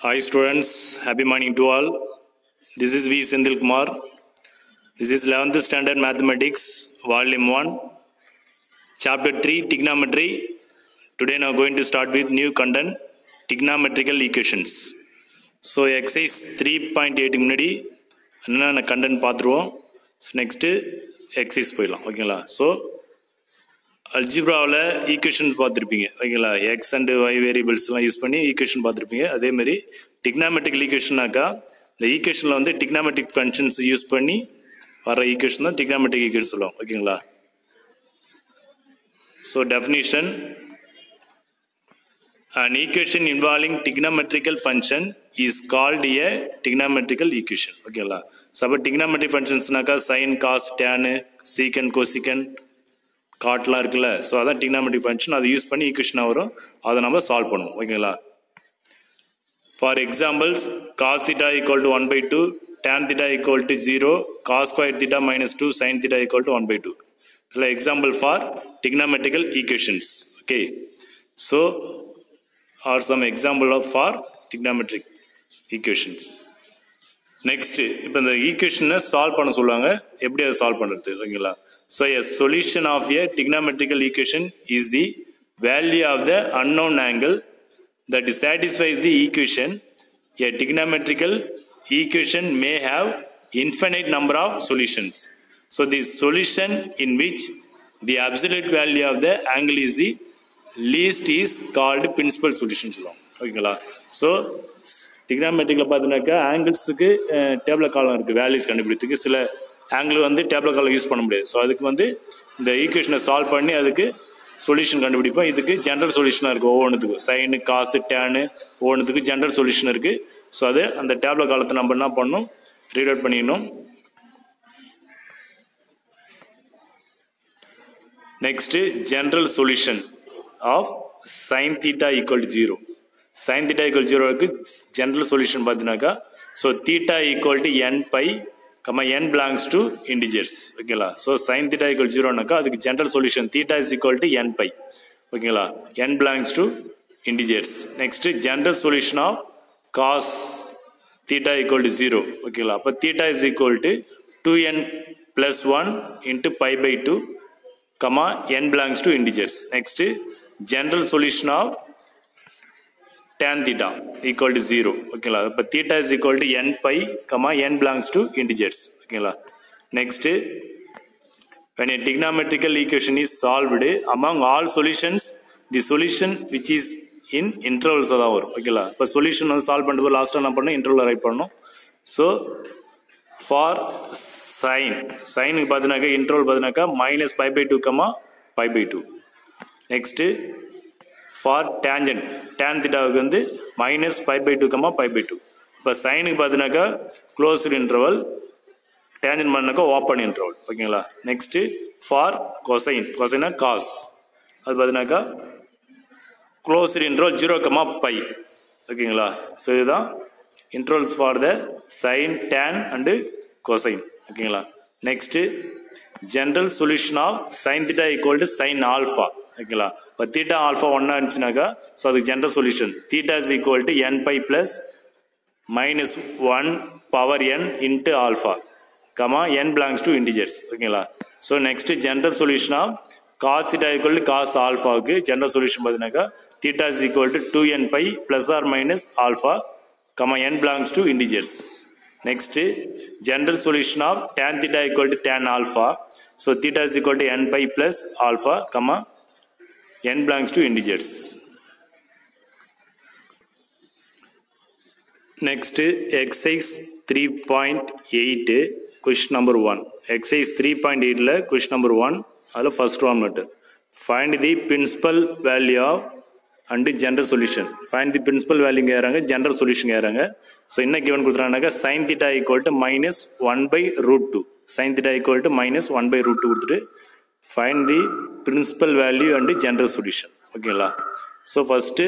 Hi students, happy morning to all. This is V. Sendil Kumar. This is 11th standard mathematics, volume 1, chapter 3, trigonometry. Today now going to start with new content, trigonometrical equations. So exercise 3.8 முன்னாடி என்னென்ன content பார்த்துருவோம். So next exercise போயிடலாம் ஓகேங்களா. So அல்ஜிப்ராவில் equation பார்த்துருப்பீங்க ஓகேங்களா. X and Y வேரியபிள்ஸ்லாம் use பண்ணி equation பார்த்துருப்பீங்க. அதேமாதிரி டிக்னாமெட்ரிக்கல் ஈக்குவேஷனாக்கா இந்த ஈக்குவேஷனில் வந்து டிக்னாமெட்ரிக் ஃபங்க்ஷன்ஸ் யூஸ் பண்ணி வர ஈக்குவேஷன் தான் டிக்னாமெட்ரிக் ஈக்குவேஷன் சொல்லுவோம் ஓகேங்களா. So definition, an equation involving trigonometrical function is called a trigonometrical equation ஓகேங்களா. ஸோ அப்போ trigonometric functionsனாக்கா சைன், காஸ், டேனு, சீக்கன், கோசிக்கன், காட்லாம் இருக்குல்ல. ஸோ அதான் டிக்னாமெட்ரிக் ஃபங்க்ஷன். அதை யூஸ் பண்ணி ஈக்குவேஷனாக வரும், அதை நம்ம சால்வ் பண்ணுவோம் ஓகேங்களா. ஃபார் எக்ஸாம்பிள்ஸ், cos theta equal to 1/2, tan theta equal to 0, cos square theta -2, sine theta equal to 1/2. இதில் எக்ஸாம்பிள் ஃபார் டிக்னாமெட்ரிக்கல் ஈக்குவேஷன்ஸ் okay. So are some example of for trigonometric ஈக்குவேஷன்ஸ். நெக்ஸ்ட்டு இப்போ இந்த ஈக்குவேஷனை சால்வ் பண்ண சொல்லுவாங்க, எப்படி அதை சால்வ் பண்ணுறது ஓகேங்களா. So a solution of a trigonometrical equation is the value of the unknown angle that satisfies the equation. A trigonometrical equation may have infinite number of solutions. So the solution in which the absolute value of the angle is the least is called principal solution சொல்லுவோம் ஓகேங்களா. So டிக்னாமெட்ரிக்கில் பார்த்தீங்கன்னாக்கா ஆங்கிள்ஸுக்கு table காலம் இருக்குது, values கண்டுபிடித்துக்கு சில angle வந்து table காலம் use பண்ண முடியாது. ஸோ அதுக்கு வந்து இந்த ஈக்குவேஷனை சால்வ் பண்ணி அதுக்கு சொல்யூஷன் கண்டுபிடிப்போம். இதுக்கு ஜென்ரல் சொல்யூஷனாக இருக்குது ஒவ்வொன்றுத்துக்கும், சைனு, காசு, டேனு ஒவ்வொன்றுத்துக்கு ஜென்ரல் சொல்யூஷன் இருக்குது. ஸோ அது அந்த டேபிள் காலத்தை நம்ம என்ன பண்ணணும், ரீட் அவுட் பண்ணிடணும். Next general solution of sine theta equal to 0. Sine theta equal 0க்கு ஜென்ரல் சொல்யூஷன் பார்த்தீங்கன்னாக்கா, so theta equal to n pi n belongs to integers ஓகேங்களா. ஸோ சைன் தீட்டா ஈக்குவல் 0னாக்கா அதுக்கு general solution theta is equal to n pi ஓகேங்களா, n belongs to integers. Next general solution of cos theta equal to 0 ஓகேங்களா. அப்போ theta is equal to 2n + 1 into π/2 n belongs to integers. Next general solution of tan theta equal to 0 ஓகேங்களா. இப்போ theta is equal to n pi n belongs to integers ஓகேங்களா. Next, when a trigonometrical equation is solved among all solutions, the solution which is in intervals தான் வரும் ஓகேங்களா. இப்போ solution வந்து solve பண்ணுறது லாஸ்ட்டாக என்ன பண்ணணும், இன்டர்வல் ரைட் பண்ணணும். ஸோ ஃபார் சைனுக்கு பார்த்தீங்கன்னாக்கா இன்டர்வல் பார்த்தீங்கன்னாக்கா -π/2 π/2. நெக்ஸ்ட்டு ஃபார் டேஞ்சன்ட், டேன் தீட்டாவுக்கு வந்து -π/2 π/2. இப்போ சைனுக்கு பார்த்தீங்கன்னாக்கா க்ளோஸ்டு இன்டர்வல், டேஞ்சன்ட் பண்ணாக்கா ஓப்பன் இன்டர்வல் ஓகேங்களா. நெக்ஸ்ட்டு ஃபார் கொசைனா காஸ், அது பார்த்தீங்கன்னாக்கா க்ளோஸ்டு இன்டர்வல் 0 π ஓகேங்களா. ஸோ இதுதான் intervals for the sine, tan and cosine ஓகேங்களா. Next general solution of sine theta equal to sine alpha ஓகேங்களா. இப்போ தீட்டா ஆல்ஃபா ஒன்றா இருந்துச்சுனாக்கா ஸோ அதுக்கு general solution theta is equal to n pi plus -1 n into alpha n belongs to integers ஓகேங்களா. So next general solution of cos theta equal to cos ஆல்ஃபாவுக்கு general solution பார்த்தீங்கன்னாக்கா theta is equal to 2n pi ± alpha n belongs to integers. Next general solution of tan theta equal to tan alpha, so theta is equal to n pi plus alpha n belongs to integers. Next, exercise 3.8 question number 1. Exercise 3.8 question number 1 அதில் first one method. Find the principal value of and general solution. Find the principal value கேட்குறாங்க, general solution கேட்குறாங்க. So என்ன given கொடுத்துறாங்கனாக்கா sin theta equal to -1/√2. sin theta equal to -1/√2 கொடுத்துட்டு find the principal value and general solution ஓகேங்களா. So first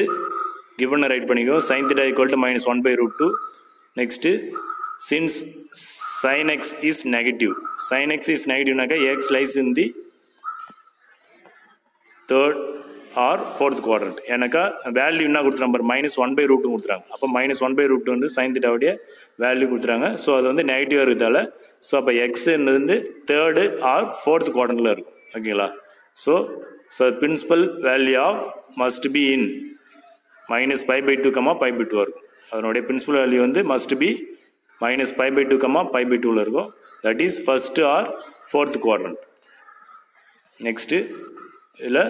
given write பண்ணிக்கோ, sin theta equal to -1/√2. Next since sin x is negative, sin x is negative நாக்கா x lies in the third or fourth quadrant. எனக்கா value என்ன கொடுத்துறாங்க, -1/√2 கொடுத்துறாங்க. அப்போ -1/√2 வந்து sin θ value கொடுத்துறாங்க. ஸோ அது வந்து நெகட்டிவாக இருக்கிறதால ஸோ அப்போ எக்ஸ்ன்றது வந்து தேர்டு ஆர் ஃபோர்த் குவாட்ரண்ட்டில் இருக்கும். ஓகேங்களா. So principal value of must be in -π/2, π/2 இருக்கும். அதனுடைய பிரின்சிபல் வேல்யூ வந்து மஸ்ட் பி -π/2, π/2 இருக்கும். That is first or fourth quadrant. Next இதில்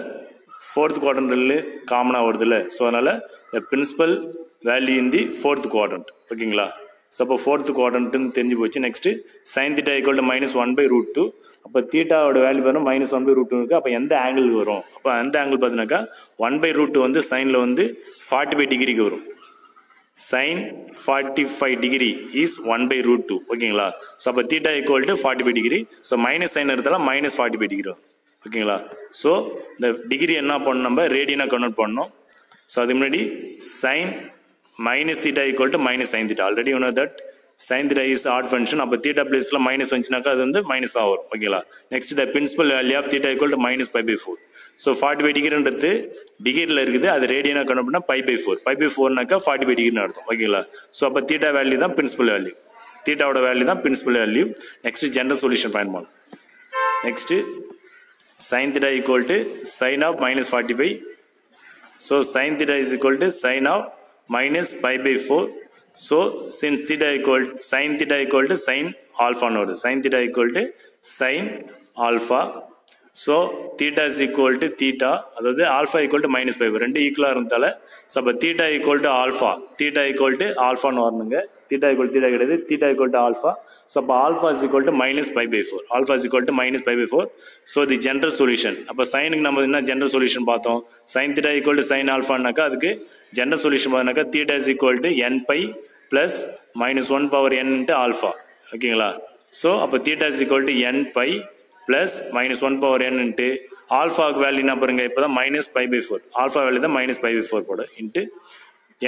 ஃபோர்த் குவாட்ரண்ட்டில் காமனாக வருதுல்ல, ஸோ அதனால் the principal value in the fourth quadrant. ஓகேங்களா. ஸோ அப்போ ஃபோர்த் குவாட்ரண்ட்டுன்னு தெரிஞ்சு போச்சு. Next sin θ = -1/√2. அப்போ தீட்டாவோட வேல்யூ வரும் -1/√2 இருக்குது. அப்போ எந்த ஆங்கிளுக்கு வரும், அப்போ அந்த ஆங்கிள் பார்த்தீங்கன்னாக்கா 1/√2 வந்து சைனில் வந்து 45 டிகிரிக்கு வரும். sin 45 degree is 1/√2. ஓகேங்களா. ஸோ அப்போ theta = 45 degree. So minus sine எடுத்தாலும் -45 டிகிரி வரும். ஓகேங்களா. ஸோ இந்த டிகிரி என்ன பண்ணணும், நம்ம ரேடியனாக கன்வெர்ட் பண்ணணும். ஸோ அது முன்னாடி sin -θ = -sin θ. Already you know that sin θ is odd function. அப்போ தீட்டா பிளேஸில் மைனஸ் வந்துச்சுனாக்கா அது வந்து மைனஸாக வரும். ஓகேங்களா. Next the principal value of θ = -π/4. So 45 டிகிரின்றது டிகிரியில் இருக்குது, அது ரேடியனாக கன்வெர்ட் பண்ணால் π/4. π/4னாக்கா 45 டிகிரின்னு அர்த்தம். ஓகேங்களா. ஸோ அப்போ தீட்டா வேல்யூ தான் பிரின்சிபல் வேல்யூ, தீட்டாவோட வேல்யூ தான் principal value. Next general solution find பண்ணணும். Next sin θ = sin of -45. So sin θ is equal to sin of -π/4. So since sin θ equal to sin alpha node, sin θ equal to sin alpha. So theta is equal to theta, அதாவது alpha equal to -π/4 ரெண்டு ஈக்குவலாக இருந்தால so அப்போ theta equal to alpha, theta equal to alphaன்னு வரணுங்க. theta equal to theta கிடையாது, theta equal to alpha. So அப்போ alpha is equal to -π/4, alpha is equal to -π/4. So the general solution. அப்போ சைனுக்கு நம்ம என்ன ஜென்ரல் சொல்யூஷன் பார்த்தோம், sin θ equal to sin alphaனாக்கா அதுக்கு ஜென்ரல் சொல்யூஷன் பார்த்தோம்னாக்கா theta is equal to nπ plus -1/n into alpha. ஓகேங்களா. ஸோ அப்போ theta is equal to nπ plus -1/n into ஆல்ஃபாவுக்கு வேல்யூ என்ன பாருங்க, இப்போ தான் -π/4, ஆல்ஃபா வேல்யூ தான் -π/4 போட into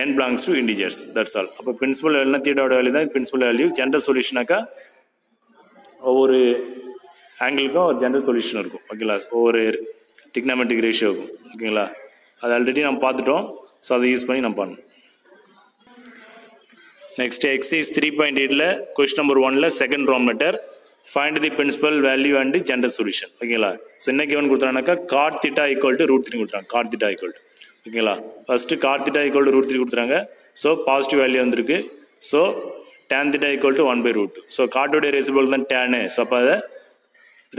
n belongs to integers. That's all. அப்போ பிரின்சிபல் வேல்யூனா தீட்டாவோட வேல்யூ தான் பிரின்சிபல் வேல்யூ. ஜென்ரல் சொல்யூஷனாக்கா ஒவ்வொரு ஆங்கிளுக்கும் ஒரு ஜென்ரல் சொல்யூஷன் இருக்கும். ஓகேங்களா. ஒவ்வொரு டிக்னாமெட்ரிக் ரேஷியோ இருக்கும். ஓகேங்களா. அது ஆல்ரெடி நம்ம பார்த்துட்டோம். ஸோ அதை யூஸ் பண்ணி நம்ம பண்ணணும். நெக்ஸ்ட் எக்ஸைஸ் 3.8ல் கொஸ்டின் நம்பர் 1ல் second roman letter find the principal value and the general solution. ஓகேங்களா. ஸோ என்ன given கொடுத்துறாங்கனாக்கா cot θ = √3 கொடுத்துறாங்க. cot θ = ஓகேங்களா. ஃபர்ஸ்ட் cot θ = √3 கொடுத்துறாங்க. ஸோ பாசிட்டிவ் வேல்யூ வந்திருக்கு. So tan θ = 1/√2. ஸோ காட்டோடைய ரெசிபிள் தான் tan. ஸோ அப்போ அதை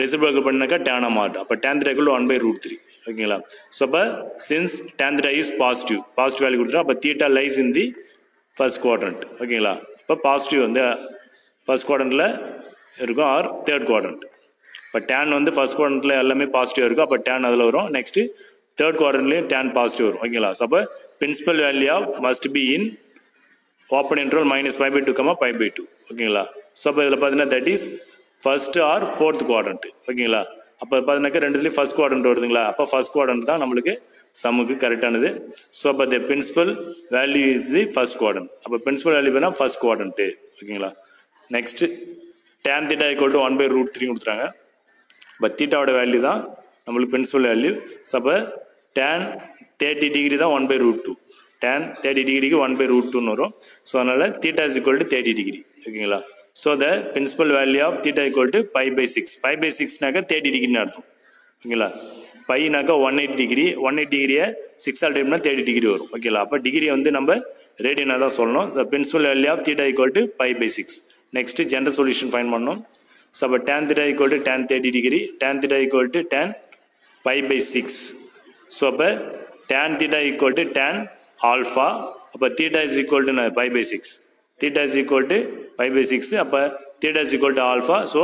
ரெசிபிள் பண்ணினாக்கா டேனாக மாறும். அப்போ tan θ = 1/√3. ஓகேங்களா. ஸோ அப்போ since tan θ is positive value கொடுத்துறோம். அப்போ theta lies in the first quadrant. ஓகேங்களா. இப்போ பாசிட்டிவ் வந்து ஃபர்ஸ்ட் குவாட்ரண்ட்டில் இருக்கும் ஆர் தேர்ட் குவாட்ரண்ட். இப்போ டேன் வந்து ஃபர்ஸ்ட் குவாட்ரண்ட்டில் எல்லாமே பாசிட்டிவ் இருக்கும். அப்போ டேன் அதில் வரும். நெக்ஸ்ட்டு தேர்ட் குவாட்ரண்ட்லேயும் டேன் பாசிட்டிவ் வரும். ஓகேங்களா. ஸோ அப்போ principal value of must be in open interval -π/2, π/2. ஓகேங்களா. ஸோ அப்போ இதில் பார்த்தீங்கன்னா that is first or fourth quadrant. ஓகேங்களா. அப்போ பார்த்தீங்கன்னாக்கா ரெண்டுலேயும் ஃபர்ஸ்ட் குவாட்ரண்ட் வருதுங்களா. அப்போ ஃபர்ஸ்ட் குவாட்ரண்ட் தான் நம்மளுக்கு சம்முக்கு கரெக்டானது. ஸோ அப்போ the principal value is the first quadrant. அப்போ பிரின்சிபல் வேல்யூ வேணால் ஃபர்ஸ்ட் குவாட்ரண்ட்டு. ஓகேங்களா. நெக்ஸ்ட்டு tan θ = 1/√3 கொடுத்துறாங்க. பட் தீட்டாவோட வேல்யூ தான் நம்மளுக்கு பிரின்சிபல் வேல்யூ. ஸோ அப்போ tan 30 டிகிரி தான் 1/√2. tan 30 டிகிரிக்கு 1/√2ன்னு வரும். ஸோ அதனால் θ is equal to 30 டிகிரி. ஓகேங்களா. So the principal value of θ = π/6. π/6நாக்கா 30 டிகிரின்னு அர்த்தம். ஓகேங்களா. பைனாக்கா 180 டிகிரி, 180 டிகிரியை 6 ஆல் டைப்னா 30 டிகிரி வரும். ஓகேங்களா. அப்போ டிகிரியை வந்து நம்ம ரேடியனாக தான் சொல்லணும். The principal value of θ = π/6. Next general solution find பண்ணணும். ஸோ அப்போ tan θ = tan 30 degree, tan θ = tan π/6. So அப்போ tan θ = tan ஆல்ஃபா. அப்போ θ is equal to π/6. θ is equal to π/6. அப்போ θ is equal to alpha. So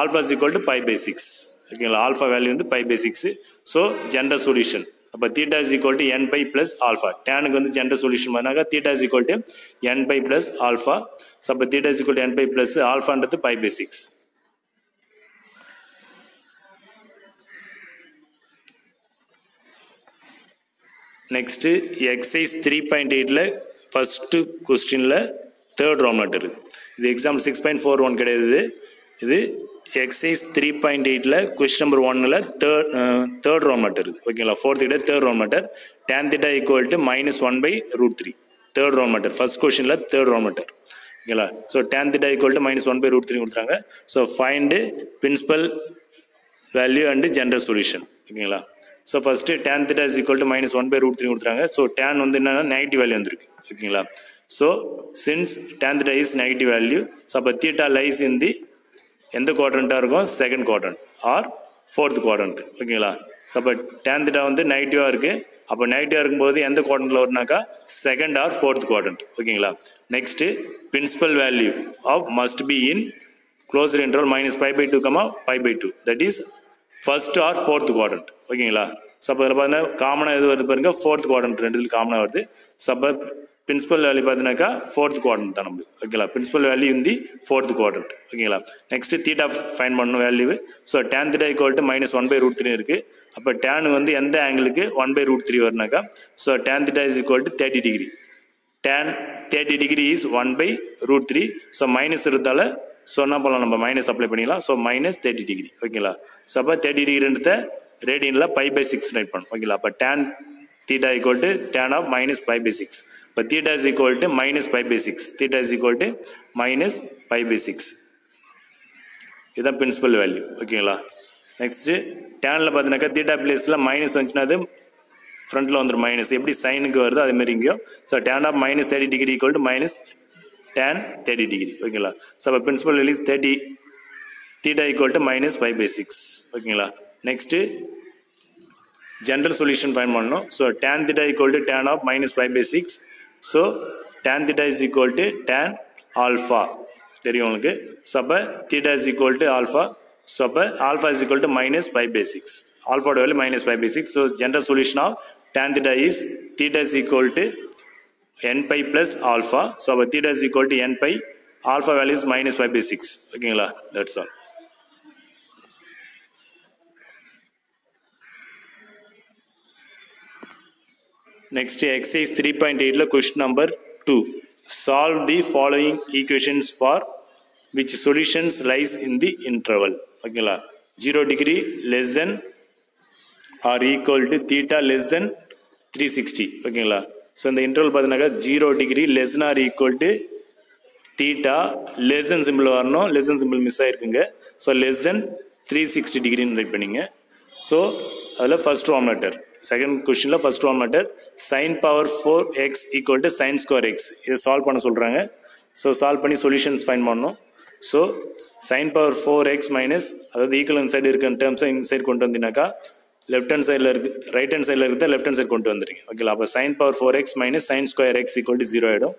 alpha is equal to π/6. ஓகேங்களா. Alpha value வந்து π/6. So general solution. அப்போ θ is equal to nπ plus alpha. டேனுக்கு வந்து general solution பண்ணாக்கா θ is equal to nπ plus alpha. So அப்போ θ is equal to nπ plus ஆல்ஃபான்றது π/6. Next exercise 3.8ல் first கொஸ்டினில் தேர்ட் ரோம் லெட்டர் இருக்குது. இது எக்ஸாம் 6.41 கிடையாது. இது exercise 3.8 question number 1 third round matter okay fourth theta third round matter tan theta equal to minus 1 by root 3 third round matter first question third round matter okay so tan theta equal to minus 1 by root 3 கொடுத்துறாங்க so find principal value and general solution okay so first tan theta is equal to minus 1 by root 3 கொடுத்துறாங்க so tan வந்து என்னன்னா negative value வந்திருக்கு ஓகேங்களா so since tan theta is negative value so theta lies in the எந்த குவாட்ரண்ட்டாக இருக்கும் second quadrant or fourth quadrant ஓகேங்களா so அப்போ டேன் திட்டா வந்து நெகட்டிவாக இருக்குது அப்போ நெகட்டிவாக இருக்கும்போது எந்த குவாட்ரண்ட்டில் வரும்னாக்கா செகண்ட் ஆர் ஃபோர்த் குவாட்ரண்ட் ஓகேங்களா next principal value of must be in closer interval minus π/2, π/2 that is first or fourth quadrant ஓகேங்களா ஸோ அப்போ இதில் பார்த்தீங்கன்னா காமனாக எது வருது பாருங்க ஃபோர்த் குவாட்ரண்ட் ரெண்டுல காமனாக வருது ஸோ அப்போ பிரின்சிபல் வேல்யூ பார்த்தீங்கன்னாக்கா ஃபோர்த் குவாட்ரண்ட் தான் நம்ம ஓகேங்களா principal value in the fourth quadrant ஓகேங்களா நெக்ஸ்ட் தீட்டா ஃபைன் பண்ணணும் value so tan theta equal to minus 1 by root 3 இருக்குது அப்போ tan வந்து எந்த ஆங்கிளுக்கு 1 by root 3 வரும்னாக்கா ஸோ tan theta is equal to 30 degree tan 30 degree is 1 by root 3 so minus இருந்தால ஸோ என்ன பண்ணலாம் நம்ம மைனஸ் அப்ளை பண்ணிக்கலாம் ஸோ minus 30 degree ஓகேங்களா ஸோ அப்போ 30 டிகிரின்றத ரேடியனில் π/6 ரைட் பண்ணணும் ஓகேங்களா அப்போ tan theta equal to tan of minus π/6 but theta is equal to minus π/6 theta is equal to minus π/6 இதுதான் பிரின்சிபல் வேல்யூ ஓகேங்களா நெக்ஸ்ட்டு டேனில் பார்த்தீங்கன்னாக்கா தீட்டா பிளேஸில் மைனஸ் வந்துச்சுன்னா அது ஃப்ரண்ட்டில் வந்துடும் மைனஸ் எப்படி சைனுக்கு வருதோ அதேமாதிரி இங்கேயும் so tan of minus 30 degree equal to minus tan 30 degree ஓகேங்களா ஸோ அப்போ principal value 30 theta equal to minus π/6 ஓகேங்களா நெக்ஸ்ட்டு general solution find பண்ணணும் ஸோ tan theta equal to tan of minus π/6 so tan theta is equal to tan alpha தெரியும் உங்களுக்கு so அப்போ theta is equal to alpha so அப்போ alpha is equal to minus π/6 alpha value minus π/6 so general solution of tan theta is equal to n pi plus alpha so அப்போ theta is equal to n pi alpha value is minus π/6 ஓகேங்களா that's all next exercise 3.8 question number 2 solve the following equations for which solutions lies in the interval okay 0 degree less than or equal to theta less than 360 okay so in the interval பார்த்தீங்கன்னா 0 degree less than or equal to theta less than symbol வரணும் less than symbol miss ஆயிருக்குங்க so less than 360 degree ன்னு write பண்ணீங்க so அதில் first one matter second question first one matter sin power 4x equal to sin square x இதை solve பண்ண சொல்கிறாங்க so solve பண்ணி solutions find பண்ணணும் so sin power 4x minus அதாவது equal side இருக்கிற டேர்ம்ஸை இந்த சைடு கொண்டு வந்தீங்கன்னாக்கா லெஃப்ட் ஹேண்ட் சைடில் இருக்குது ரைட் ஹேண்ட் சைடில் இருக்கிறத லெஃப்ட் ஹேண்ட் சைடு கொண்டு வந்துடுங்க ஓகேங்களா அப்போ sin power 4x minus sin square x equal to 0 ஆகிடும்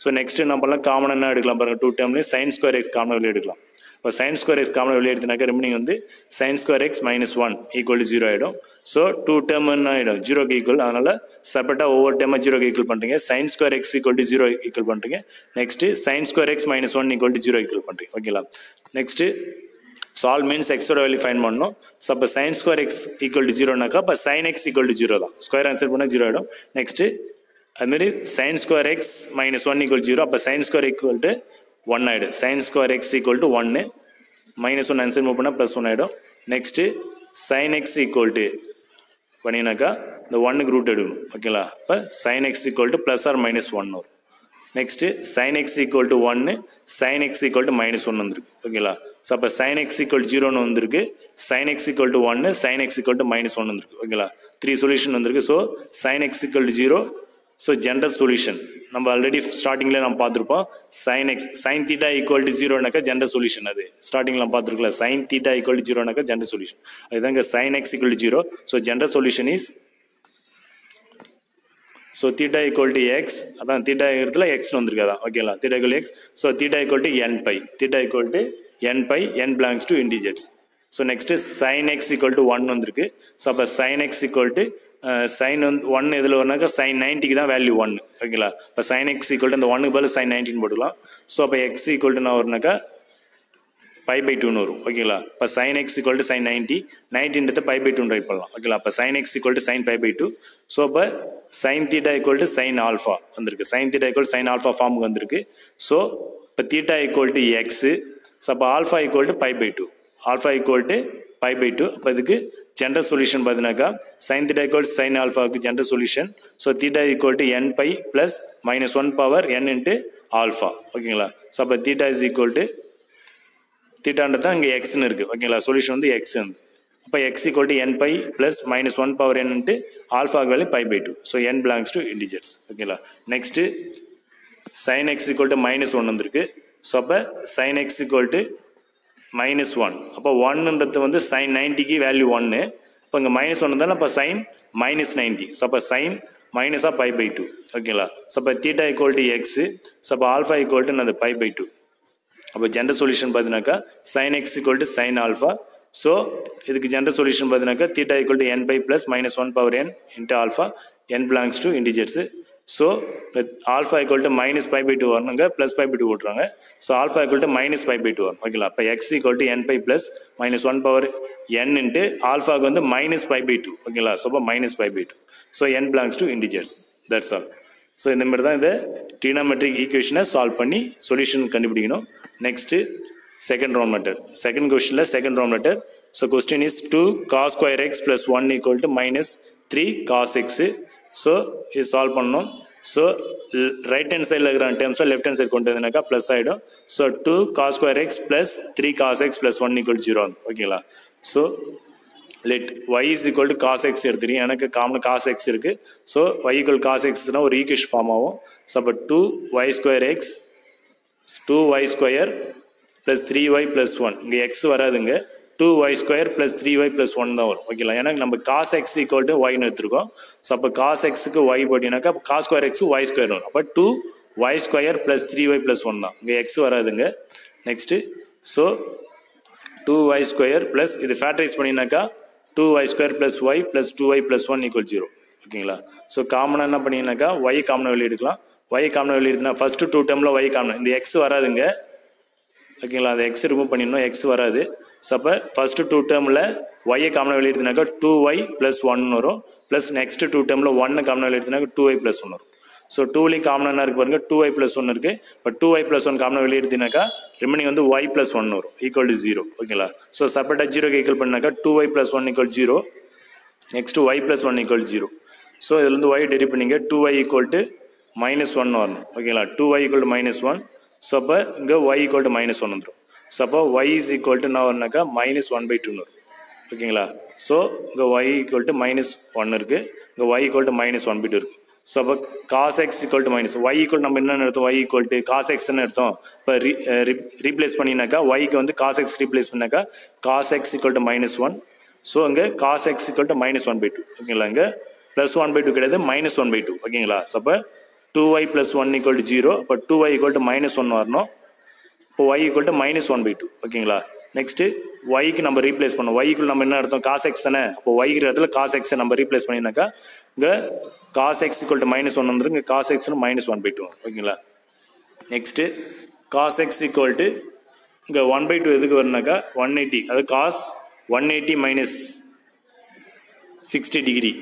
ஸோ நெக்ஸ்ட்டு நம்மளாம் காமனாக என்ன எடுக்கலாம் பாருங்கள் 2 டேர்ம்லேயும் sin square x காமனாக வெளியே எடுக்கலாம் இப்போ sin square x காமனாக வெளியே எடுத்தினாக்கா ரிமைனிங் வந்து sin square x minus 1 equal to 0 ஆகிடும் ஸோ 2 டேர்ம் என்ன ஆகிடும் 0க்கு ஈக்குவல் அதனால் செப்பரேட்டாக ஒவ்வொரு டேர்மாக 0க்கு ஈக்குவல் பண்ணுறீங்க sin square x equal to 0 equal பண்ணுறீங்க next sin square x minus 1 equal to 0 equal பண்ணுறீங்க ஓகேங்களா நெக்ஸ்ட்டு சால்வ் மீன்ஸ் எக்ஸோட வேல்யூ ஃபைன் பண்ணணும் ஸோ அப்போ sin square x equal to 0னாக்கா அப்போ sin x equal to 0 தான் ஸ்கொயர் ஆன்சர் பண்ணால் 0 ஆகிடும் நெக்ஸ்ட்டு அதுமாரி sin square x minus 1 equal to 0 அப்போ sin square equal to 1 ஆகிடும் sin square x equal to 1 minus 1 answer move பண்ணால் plus 1 ஆகிடும் next sin x equal to பண்ணினாக்கா இந்த 1க்கு ரூட் எடுக்கணும் ஓகேங்களா இப்போ sin x equal to plus R minus 1 வரும் next sin x equal to 1 sin x equal to minus 1 வந்துருக்கு ஓகேங்களா ஸோ அப்போ sin x equal to 0 வந்துருக்கு sin x equal to 1 sin x equal to minus 1 வந்துருக்கு ஓகேங்களா 3 solution வந்துருக்கு so sin x equal to 0 so general solution நம்ம already ஸ்டார்டிங்கில் நம்ம பார்த்துருப்போம் sin theta equal to 0னாக்கா ஜென்ரல் சொல்யூஷன் அது ஸ்டார்டிங்கில் நம்ம பார்த்துருக்கல sin theta equal to 0னாக்கா ஜென்ரல் சொல்யூஷன் அதுதாங்க sin x equal to 0 so general solution is so theta equal to x அதான் theta இருக்கிறதுல எக்ஸ்னு வந்திருக்கு அதான் ஓகேங்களா theta equal to x so theta equal to n pi theta equal to n pi n belongs to integers so next sin x equal to 1 வந்திருக்கு so அப்போ sin x equal to sin 1 எதில் வரும்னாக்கா sin 90க்கு தான் value 1 ஓகேங்களா இப்போ sin x equal to அந்த 1க்கு பதில் sin 90 போட்டுக்கலாம் ஸோ அப்போ x equal to என்ன வரும்னாக்கா π/2 வரும் ஓகேங்களா இப்போ sin x equal to sin 90ன்றது π/2 ரைட் பண்ணலாம் ஓகேங்களா அப்போ sin x equal to sin π/2 so அப்போ sin theta equal to sin alpha வந்திருக்கு sin theta equal to sin alpha ஃபார்முக்கு வந்திருக்கு ஸோ இப்போ theta equal to x so அப்போ alpha equal to π/2 alpha equal to pi by 2. அப்போ இதுக்கு general solution பார்த்தீங்கன்னாக்கா sin theta equals sin alpha க்கு general solution. So theta equal to n pi plus minus 1 power n into alpha. ஓகேங்களா? So அப்போ theta is equal to thetaன்றது தான் இங்கே xன்னு இருக்குது. ஓகேங்களா? சொல்யூஷன் வந்து x. அப்போ x equal to n pi plus minus 1 power n into alpha value pi by 2. So n belongs to integers. ஓகேங்களா? Next sin x equal to minus 1 வந்திருக்கு. So அப்போ sin x equal to minus 1. அப்போ 1ன்றது வந்து sin 90க்கு value 1. இப்போ இங்கே minus 1 இருந்தாலும் அப்போ sin minus 90. ஸோ அப்போ sin minus pi by 2. ஓகேங்களா? ஸோ அப்போ theta equal to x. So அப்போ alpha equal to அந்த pi by 2. அப்போ ஜென்ரல் சொல்யூஷன் பார்த்தீங்கன்னாக்கா sin x equal to sin alpha. So இதுக்கு ஜென்ரல் சொல்யூஷன் பார்த்தீங்கன்னாக்கா theta equal to n pi plus minus 1 power n into alpha. n belongs to integers. So alpha equal to minus pi by 2 வரணுங்க plus pi by 2 ஓட்டுறாங்க. So alpha equal to minus pi by 2 வரும். ஓகேங்களா? இப்போ x equal to n pi plus minus 1 power n into alphaக்கு வந்து minus pi by 2. ஓகேங்களா? So அப்போ minus pi by 2. So n belongs to integers. That's all. So இந்த மாதிரி தான் இந்த ட்ரிகோனோமெட்ரிக் ஈக்குவேஷனை சால்வ் பண்ணி சொல்யூஷன் கண்டுபிடிக்கணும். Next second round method. Second கொஸ்டினில் second round method. So question is 2 cos square x plus 1 equal to minus 3 cos x. So இது solve பண்ணணும். ஸோ ரைட் ஹேண்ட் சைடில் இருக்கிற டேர்ம்ஸை லெஃப்ட் ஹேண்ட் சைடு கொண்டு வந்தீங்கன்னாக்கா ப்ளஸ் ஆகிடும். So 2 cos square x plus 3 cos x plus 1 equal to 0 ஆகும். ஓகேங்களா? So let y is equal to cos x எடுத்துக்கிறீங்க. எனக்கு காமன் cos x இருக்குது. ஸோ y equal cos xனா ஒரு ஈக்குவேஷன் ஃபார்ம் ஆகும். So அப்போ 2y square x 2y square plus 3y plus 1. இங்கே x வராதுங்க. 2y square plus 3y plus 1 தான் வரும். ஓகேங்களா? ஏன்னா நம்ம cos x equal to y எடுத்துருக்கோம். ஸோ அப்போ cos xக்கு y போட்டிங்கனாக்கா cos square x y square வரும். அப்போ 2y square plus 3y plus 1 தான். இங்கே x வராதுங்க. Next so 2y square plus இது factorise பண்ணினாக்கா 2y square plus y plus 2y plus 1 equal 0. ஓகேங்களா? So காமனாக என்ன பண்ணிங்கனாக்கா y காமனாக வெளியே எடுக்கலாம். y காமனாக வெளியே எடுத்துனா ஃபஸ்ட்டு 2 டேர்மில் y காமனாக இந்த x வராதுங்க. ஓகேங்களா? அந்த x ரிமூவ் பண்ணிடணும். x வராது. ஸோ அப்போ ஃபஸ்ட்டு 2 டேர்மில் y காமனாக வெளியே எடுத்துனாக்கா 2y plus 1 வரும். ப்ளஸ் நெக்ஸ்ட்டு 2 டேர்மில் 1 காமனாக வெளியே எடுத்துனாக்கா 2y plus 1 வரும். ஸோ 2லேயும் காமனாக என்ன இருக்குது பாருங்கள் 2y plus 1 இருக்குது. இப்போ 2y plus 1 காமனாக வெளியே எடுத்தினாக்கா ரிமைனிங் வந்து y plus 1 வரும் ஈக்குவல் டு 0. ஓகேங்களா? ஸோ செப்பரேட்டாக 0க்கு ஈக்குவல் பண்ணாக்கா 2y plus 1 equal 0. Next y plus 1 equal 0. So இதில் வந்து y டெரிவ் பண்ணிங்க 2y equal to minus 1 வரணும். ஓகேங்களா? 2y equal to minus 1. So அப்போ இங்கே y equal to minus 1 வந்துடும். ஸோ அப்போ y is equal to என்ன வரணுனாக்கா minus 1/2 வரும். ஓகேங்களா? ஸோ இங்கே y equal to minus 1 இருக்குது. இங்கே y equal to minus 1/2 இருக்குது. ஸோ அப்போ cos x equal to minus y equal நம்ம என்னென்னு எடுத்தோம் y equal to cos xன்னு எடுத்தோம். இப்போ ரீப்ளேஸ் பண்ணினாக்கா yக்கு வந்து cos x ரீப்ளேஸ் பண்ணாக்கா cos x equal to minus 1. So இங்கே cos x equal to minus 1/2. ஓகேங்களா? இங்கே ப்ளஸ் 1/2 கிடையாது minus 1/2. ஓகேங்களா? ஸோ அப்போ 2y plus 1 equal to 0. அப்போ 2y equal to minus 1 வரணும். இப்போ y equal to minus 1/2. ஓகேங்களா? நெக்ஸ்ட்டு yக்கு நம்ம ரீப்ளேஸ் பண்ணோம். y நம்ம என்ன எடுத்தோம் cos x தானே. அப்போ yக்கு இடத்துல cos x நம்ம ரீப்ளேஸ் பண்ணினாக்கா இங்கே cos x equal to minus 1 வந்துடும். இங்கே cos x minus 1/2. ஓகேங்களா? Next cos x equal to இங்கே 1/2 எதுக்கு வரும்னாக்கா 180. அது cos 180 minus 60 டிகிரி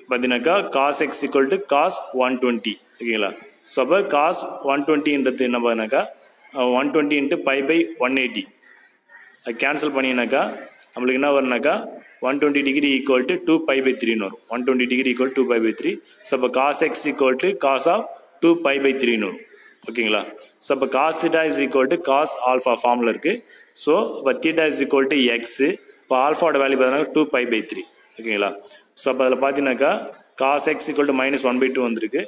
பார்த்தீங்கன்னாக்கா cos x equal to cos 120. ஓகேங்களா? ஸோ அப்போ cos 120ன்றது என்ன பண்ணாக்கா 120 into pi by 180. அது கேன்சல் பண்ணினாக்கா நம்மளுக்கு என்ன வரும்னாக்கா 120 degree equal to 2 pi by 3ன்னு வரும். 120 degree equal 2 pi by 3. So அப்போ cos x equal to cos of 2 pi by 3ன்னு வரும். ஓகேங்களா? ஸோ அப்போ cos theta is equal to cos alpha ஃபார்மில் இருக்குது. ஸோ அப்போ theta is equal to x. இப்போ ஆல்ஃபாவோட value பார்த்தீங்கன்னா 2 pi by 3. ஓகேங்களா? ஸோ அப்போ அதில் பார்த்தீங்கன்னாக்கா cos x equal to minus 1/2 வந்திருக்கு.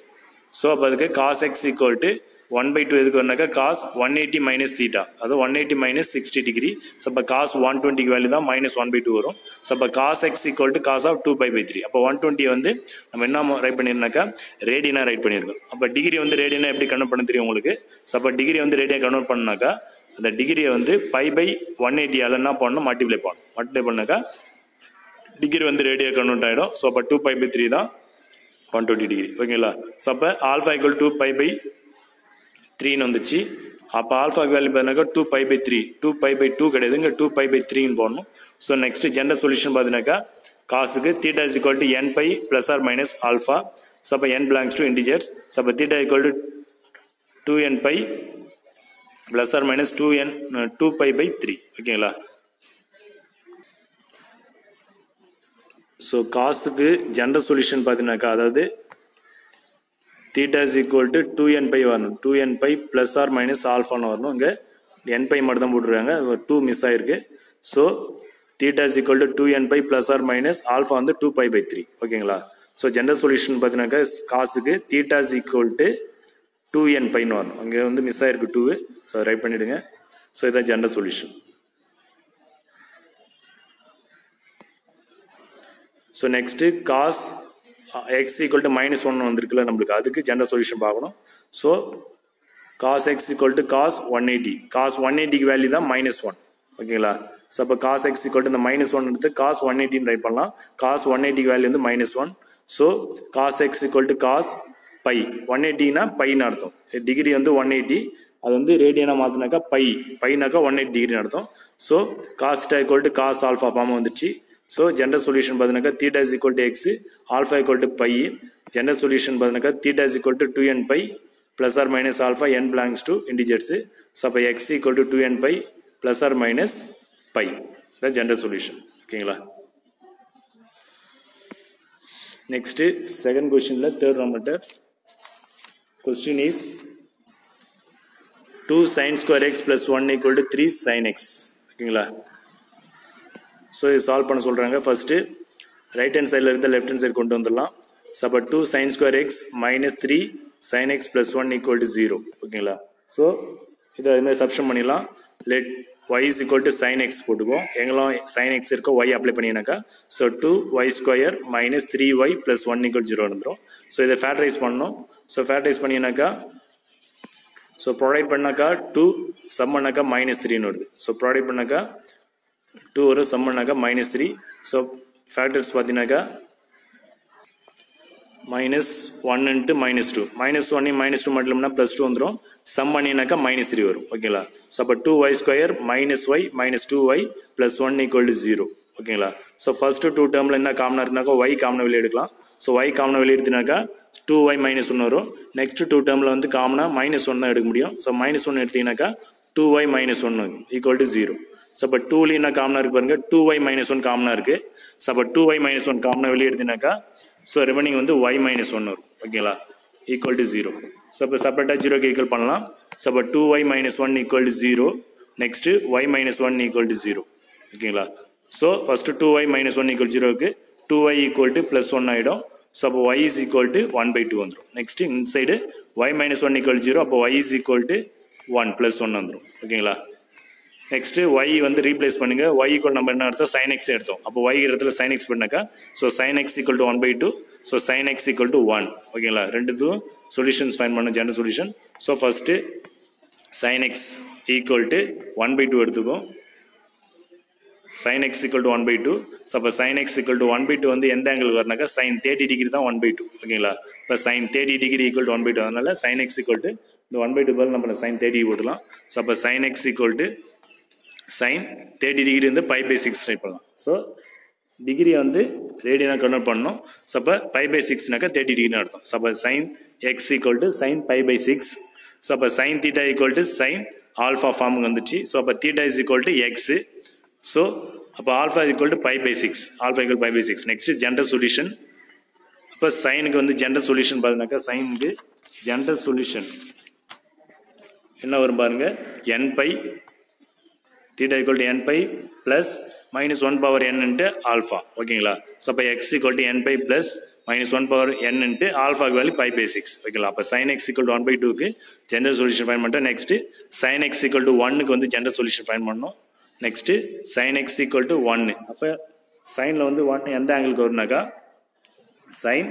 ஸோ அப்போ அதுக்கு cos x equal to 1/2 எதுக்கு வரும்னாக்கா cos 180 minus theta. அது 180 minus 60 டிகிரி. ஸோ அப்போ cos 120க்கு வேல்யூ தான் minus 1/2 வரும். ஸோ அப்போ cos x equal to cos of 2 pi by 3. அப்போ 120 வந்து நம்ம என்ன ரைட் பண்ணியிருந்தாக்கா ரேடியனாக ரைட் பண்ணியிருக்கோம். அப்போ டிகிரி வந்து ரேடியனாக எப்படி கன்வெர்ட் பண்ண தெரியும் உங்களுக்கு. ஸோ அப்போ டிகிரி வந்து ரேடியனாக கன்வெர்ட் பண்ணாக்கா அந்த டிகிரியை வந்து pi by 180 என்ன பண்ணணும் மல்டிப்ளை பண்ணணும். மல்டிப்ளை பண்ணாக்கா டிகிரி வந்து ரேடியோ கன்வெர்ட் ஆகிடும். ஸோ அப்போ 2 pi by 3 தான் 120 டிகிரி. ஓகேங்களா? ஸோ அப்போ ஆல்ஃபா ஈக்குவல் 2 pi by 3ன்னு வந்துச்சு. அப்போ ஆல்ஃபாக்கு வேல்யூ பார்த்தீங்கன்னாக்கா 2 pi by 3. 2 pi by 2 கிடையாது, இங்கே 2 pi by 3ன்னு போடணும். ஸோ நெக்ஸ்ட் ஜென்ரல் சொல்யூஷன் பார்த்தீங்கன்னாக்கா காசுக்கு theta is equal to n pi plus or minus alpha. So அப்போ n belongs to integers. So அப்போ theta equal to 2n pi plus or minus 2 pi by 3. ஓகேங்களா? So காசுக்கு general solution பார்த்தீங்கன்னாக்கா அதாவது theta is equal to 2n pi வரணும் 2n pi plus R minus ஆல்ஃபான்னு வரணும் இங்கே n பை மட்டும் தான் போட்டுருக்காங்க 2 மிஸ் ஆகிருக்கு so theta is equal to 2n pi plus R minus alpha வந்து 2π/3 ஓகேங்களா ஸோ ஜென்ரல் சொல்யூஷன் பார்த்தீங்கன்னாக்கா காசுக்கு theta is equal to 2n பைன்னு வரணும் அங்கே வந்து மிஸ் ஆகிருக்கு 2 ஸோ ரைட் பண்ணிவிடுங்க ஸோ இதான் general solution so next cos x equal to -1 வந்திருக்குல்ல நம்மளுக்கு அதுக்கு ஜென்ரல் சொல்யூஷன் பார்க்கணும் so cos x equal to cos 180 cos 180க்கு வேல்யூ தான் -1 ஓகேங்களா ஸோ அப்போ காஸ் x ஈக்குவல் டு இந்த -1 எடுத்து காஸ் 180 ரைட் பண்ணலாம் காஸ் 180க்கு வேல்யூ வந்து -1 so cos x equal to cos pi 180னா பைன்னு அர்த்தம் டிகிரி வந்து 180 அது வந்து ரேடியனாக மாற்றினாக்கா பைனாக்கா 180 டிகிரின்னு அர்த்தம் so cos equal to cos alpha form வந்துச்சு ஸோ ஜென்ரல் சொல்யூஷன் பார்த்தீங்கன்னாக்கா theta is equal to x alpha equal to pi general solution பார்த்தீங்கன்னாக்கா theta is equal to 2n pi plus R minus alpha n belongs to integers so அப்போ x equal to 2n pi plus R minus pi the general solution ஓகேங்களா next second கொஸ்டினில் third நம்மகிட்ட question is 2 sin square x plus 1 equal to 3 sin x ஓகேங்களா so இது solve பண்ண சொல்கிறாங்க first right hand சைடில் இருந்து லெஃப்ட் ஹேண்ட் சைடு கொண்டு வந்துடலாம் ஸோ அப்போ 2 sin square x minus 3 sin x plus 1 equal to 0 ஓகேங்களா ஸோ இதை இதுமாதிரி சப்ஷன் பண்ணிடலாம் let y is equal to sin x போட்டுப்போம் எங்கெல்லாம் sin x இருக்கோ y அப்ளை பண்ணினாக்கா so 2y square minus 3y plus 1 equal to 0 வந்துடும் ஸோ இதை ஃபேக்டரைஸ் பண்ணணும் ஸோ ஃபேக்டரைஸ் பண்ணினாக்கா ஸோ ப்ராடக்ட் பண்ணாக்கா 2 சம் பண்ணாக்கா -3ன்னு வருது ஸோ ப்ராடக்ட் பண்ணாக்கா 2 வரும் சம் பண்ணாக்கா -3 ஸோ ஃபேக்டர்ஸ் பார்த்தீங்கன்னாக்கா -1 இன்ட்டு -2 -1 -2 மட்டும் இல்லைனா +2 வந்துடும் சம் பண்ணினாக்கா -3 வரும் ஓகேங்களா ஸோ அப்போ 2y square -y -2y + 1 = 0 ஓகேங்களா ஸோ ஃபஸ்ட்டு 2 டேர்மில் என்ன காமனாக இருக்குனாக்கா y காமனாக வெளியே எடுக்கலாம் ஸோ y காமனாக வெளியே எடுத்தினாக்கா 2y -1 வரும் நெக்ஸ்ட் 2 டேர்மில் வந்து காமனாக -1 தான் எடுக்க முடியும் ஸோ -1 எடுத்தீங்கன்னாக்கா 2y -1 = 0 ஸோ அப்போ 2ல என்ன காமனாக இருக்கு பாருங்க 2y -1 காமனாக இருக்குது ஸோ அப்போ 2y -1 காமனாக வெளியே எடுத்தினாக்கா ஸோ ரிமைனிங் வந்து y -1 வரும் ஓகேங்களா = 0 ஸோ அப்போ செப்பரேட்டாக 0க்கு ஈக்குவல் பண்ணலாம் ஸோ அப்போ 2y -1 = 0 நெக்ஸ்ட்டு y -1 = 0 ஓகேங்களா ஸோ ஃபஸ்ட்டு 2y -1 = 0க்கு 2y = +1 ஆகிடும் ஸோ அப்போ y is equal to 1/2 வந்துடும் நெக்ஸ்ட்டு இன்சைடு y -1 = 0 அப்போ y is equal to 1 +1 வந்துடும் ஓகேங்களா நெக்ஸ்ட்டு y வந்து ரீப்ளேஸ் பண்ணுங்கள் y ஈக்குவல் நம்ம என்ன எடுத்தோம் sin x எடுத்தோம் அப்போ y இடத்துல sin x பண்ணாக்கா so sin x = 1/2 so sin x = 1 ஓகேங்களா ரெண்டுத்தும் சொல்யூஷன்ஸ் ஃபைன் பண்ண general solution so first sin x = 1/2 எடுத்துக்கும் sin x = 1/2 ஸோ அப்போ sin x = 1/2 வந்து எந்த ஆங்கிள் வரனாக்கா sin 30 டிகிரி தான் 1/2 ஓகேங்களா இப்போ sin 30 டிகிரி = 1/2 அதனால sin x = இந்த 1/2 பதில் நம்ம sin 30 போட்டுக்கலாம் ஸோ அப்போ sin x = sin 30 டிகிரி வந்து π/6 ட்ரை பண்ணலாம் ஸோ டிகிரியை வந்து ரேடியனாக கன்வெர்ட் பண்ணணும் ஸோ அப்போ π/6னாக்கா 30 டிகிரின்னு அர்த்தம் ஸோ அப்போ sin x = sin π/6 ஸோ அப்போ sin θ = sin ஆல்ஃபா ஃபார்முக்கு வந்துச்சு ஸோ அப்போ θ = x ஸோ அப்போ alpha = π/6 alpha = π/6 next general solution அப்போ சைனுக்கு வந்து ஜென்ரல் சொல்யூஷன் பார்த்தீங்கன்னாக்கா சைனுக்கு ஜென்ரல் சொல்யூஷன் என்ன வரும் பாருங்கள் n π θ = n π plus -1/n into alpha ஓகேங்களா ஸோ அப்போ x = n π plus -1/n into ஆல்ஃபாக்கு வேல்யூ π/6 ஓகேங்களா அப்போ sin x = 1/2க்கு ஜென்ரல் சொல்யூஷன் ஃபைன் பண்ணிட்டோம் நெக்ஸ்ட்டு sin x = 1க்கு வந்து ஜென்ரல் சொல்யூஷன் ஃபைன் பண்ணணும் நெக்ஸ்ட்டு sin x = 1 அப்போ சைனில் வந்து 1 எந்த ஆங்கிளுக்கு வரும்னாக்கா sin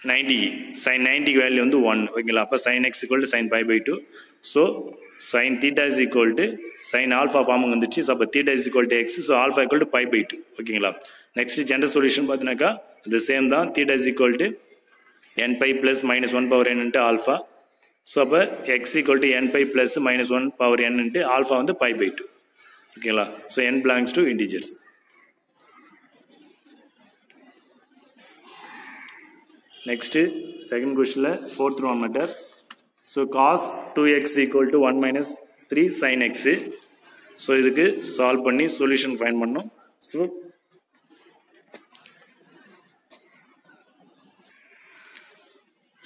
90 sin 90க்கு வேல்யூ வந்து 1 ஓகேங்களா அப்போ sin x = sin π/2 so sin θ sin alpha ஃபார்முக்கு வந்துச்சு ஸோ அப்போ θ x ஸோ ஆல்ஃபா = π/2 ஓகேங்களா நெக்ஸ்ட் ஜென்ரல் சொல்யூஷன் பார்த்தீங்கன்னாக்கா அது சேம் தான் θ = n π plus -1/n into alpha so அப்போ x = n π plus -1/n into alpha வந்து π/2 ஓகேங்களா so n belongs to integers next second கொஸ்டினில் fourth row method so cos 2x = 1 - 3 sin x so இதுக்கு solve பண்ணி solution find பண்ணோம் so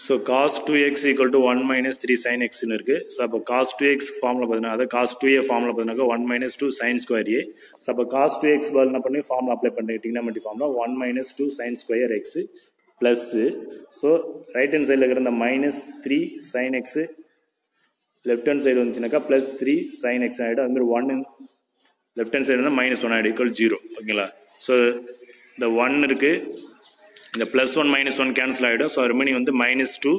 so cos 2x equal to 1 minus 3 sine எக்ஸ்னு இருக்குது. So அப்போ cos 2x ஃபார்மில் பார்த்தீங்கன்னா அதாவது காஸ் 2a ஃபார்மில் பார்த்தீங்கன்னா 1 மைனஸ் 2 சைன் ஸ்கொயர் ஏ. ஸோ அப்போ காஸ் 2x பதில் என்ன பண்ணி ஃபார்மில் அப்ளை பண்ணிட்டு டிக்னாமெட்ரி ஃபார்மில் 1 minus 2 sine square x plus. So right hand சைடில் இருக்கிற இந்த minus 3 sine x left hand side வந்துச்சுனாக்கா ப்ளஸ் 3 சைன் எக்ஸ் ஆகிடும். அதுமாதிரி 1 லெஃப்ட் ஹேண்ட் சைடு வந்து மைனஸ் 1 ஆகிடும் ஈக்குவல் 0. ஓகேங்களா? ஸோ இந்த 1 இருக்குது, இந்த ப்ளஸ் 1 மைனஸ் 1 கேன்சல் ஆகிடும். ஸோ ரிமைனிங் வந்து minus 2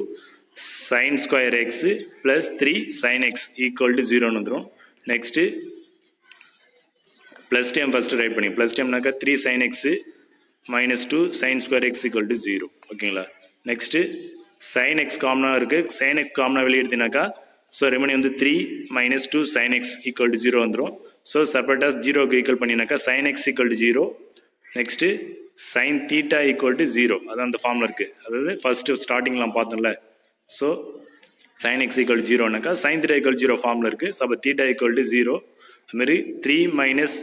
sine square x plus 3 sine x equal to 0ன்னு வந்துடும். Next plus time first write பண்ணி ப்ளஸ் டைம்னாக்கா 3 sine x minus 2 sine square x equal to 0. ஓகேங்களா? நெக்ஸ்ட்டு சைன் எக்ஸ் காமனாக இருக்குது, sine x காமனாக வெளியெடுத்தினாக்கா ஸோ ரிமைனிங் வந்து 3 minus 2 sine x equal to 0 வந்துடும். ஸோ செப்பரேட்டாக 0க்கு ஈக்குவல் பண்ணினாக்கா sine x equal to 0. Next sine theta equal to 0, அதான் அந்த ஃபார்மில் இருக்குது. அதாவது ஃபஸ்ட்டு ஸ்டார்டிங்லாம் பார்த்தோம்ல. So sine x equal to 0னாக்கா சைன் தீட்டா ஈக்குவல் 0 ஃபார்மில் இருக்குது. ஸோ அப்போ தீட்டா ஈக்குவல் டு 0. அதுமாரி 3 minus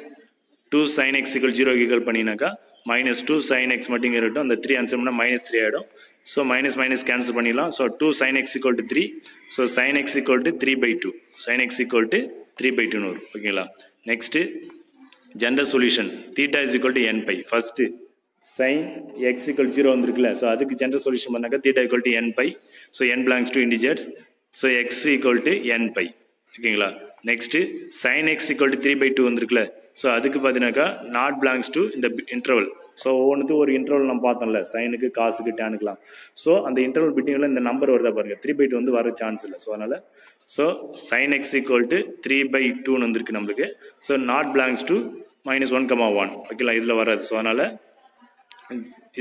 2 sine x equal 0 equal பண்ணினாக்கா மைனஸ் 2 சைன் எக்ஸ் மட்டும் இருக்கட்டும். அந்த 3 ஆன்சர் பண்ணால் மைனஸ் 3 ஆகிடும். ஸோ மைனஸ் மைனஸ் கேன்சல் பண்ணிடலாம். So 2 sine x equal to 3. So sine x equal to 3/2, sine x equal to 3/2ன்னு வரும். ஓகேங்களா? Next general solution theta is equal to n pi. First sine x equal 0 வந்துருக்குல்ல. So அதுக்கு general solution பண்ணாக்கா theta equal to n pi. So n belongs to integers. So x equal to n pi. ஓகேங்களா? Next sine x equal to 3/2 வந்துருக்குல்ல. So அதுக்கு பார்த்தீங்கன்னாக்கா not belongs to இந்த interval. So ஒவ்வொன்றுக்கும் ஒரு இன்டர்வல் நம்ம பார்த்தோம்ல, சைனுக்கு காசுக்கு டேனுக்குலாம். ஸோ அந்த இன்டர்வல் பிட்வீனில் இந்த நம்பர் வருதா பாருங்கள், 3/2 வந்து வர சான்ஸ் இல்லை. ஸோ அதனால் so sine x equal to 3/2ன்னு வந்துருக்கு நம்மளுக்கு. So not belongs to -1,1. ஓகேங்களா? இதில் வராது. ஸோ அதனால்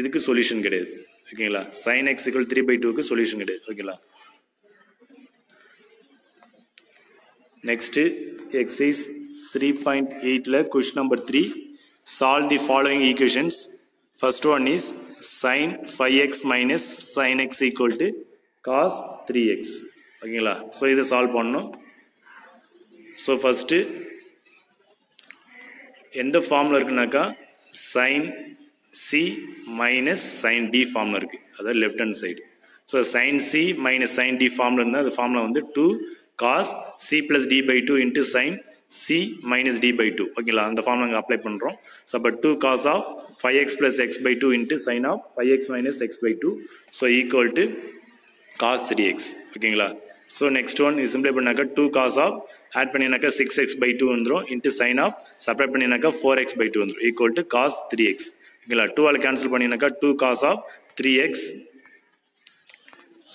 இதுக்கு சொல்யூஷன் கிடையாது. ஓகேங்களா? சைன் எக்ஸ் ஈக்குவல் 3/2க்கு சொல்யூஷன் கிடையாது. ஓகேங்களா? நெக்ஸ்ட்டு எக்ஸைஸ் 3.8ல question number 3, solve the following equations. First one is sin 5x minus sin x equal to cos 3x. ஓகேங்களா? ஸோ இதை சால்வ் பண்ணணும். ஸோ ஃபஸ்ட்டு எந்த ஃபார்மில் இருக்குனாக்கா sin c minus sin d ஃபார்மில் இருக்குது, அதாவது left hand side. So sin c minus sin d ஃபார்மில் இருந்தால் அது ஃபார்மில் வந்து 2 cos c plus d/2 into sin c minus d/2. ஓகேங்களா? அந்த ஃபார்ம் நாங்கள் அப்ளை பண்ணுறோம். ஸோ அப்போ 2 cos of 5x plus x/2 into sin of 5x minus x/2. So equal to cos 3x. ஓகேங்களா? ஸோ நெக்ஸ்ட் ஒன் இது சிம்பிளை பண்ணாக்கா 2 cos of add பண்ணினாக்கா 6x/2 வந்துடும் இன்ட்டு sin ஆஃப் செப்பரேட் பண்ணினாக்கா 4x/2 வந்துடும் ஈக்குவல் டு cos 3x. ஓகேங்களா? 2ஆல் கேன்சல் பண்ணினாக்கா 2 cos of 3x.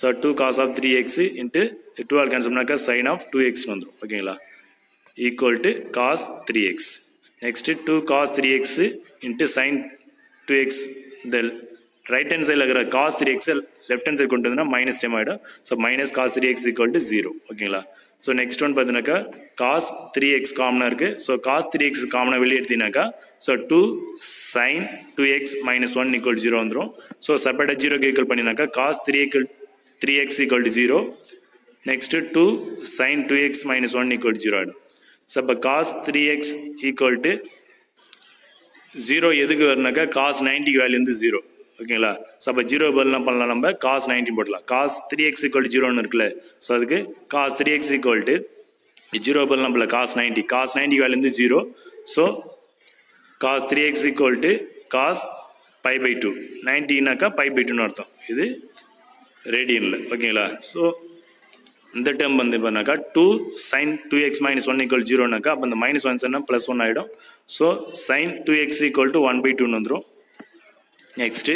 So 2 cos of 3x into 2ஆல் கேன்சல் பண்ணாக்கா sin ஆஃப் 2x வந்துடும். ஓகேங்களா? Equal to cos 3x. Next 2 cos 3x into sin 2x. இந்த ரைட் ஹேண்ட் சைடில் இருக்கிற cos 3x left hand side கொண்டு வந்தோம்னா மைனஸ் டைம் ஆகிடும். So minus cos 3x equal to 0. ஓகேங்களா? ஸோ நெக்ஸ்ட் ஒன் பார்த்தீங்கன்னாக்கா cos 3x காமனாக இருக்குது. ஸோ cos 3x காமனாக வெளியே எடுத்தீங்கன்னாக்கா so 2 sin 2x minus 1 equal 0 வந்துடும். ஸோ செப்பரேட்டாக 0க்கு ஈக்குவல் பண்ணினாக்கா cos 3x equal to 0. Next 2 sin 2x minus 1 equal to 0 ஆகிடும். ஸோ அப்போ cos 3x ஈக்குவல் டு 0 எதுக்கு வருனாக்கா cos 90க்கு வேல்யூ வந்து 0. ஓகேங்களா? ஸோ அப்போ 0 பதிலாம் பண்ணலாம், நம்ம cos 90 போடலாம். cos 3x ஈக்குவல் டு 0ன்னு இருக்குல்ல. ஸோ அதுக்கு cos 3x ஈக்குவல் டு 0 பதிலாம் பண்ணல cos 90. cos 90க்கு வேல்யூ வந்து 0. So cos 3x equal to cos π/2. 90னாக்கா π/2ன்னு அர்த்தம். இது ரேடியனில். ஓகேங்களா? ஸோ இந்த டேர்ம் வந்து பண்ணாக்கா 2 sin 2x மைனஸ் 1 ஈக்குவல் 0னாக்கா அப்போ இந்த மைனஸ் 1 சொன்னால் ப்ளஸ் 1 ஆகிடும். So sin 2x equal to 1/2ன்னு வந்துடும். Next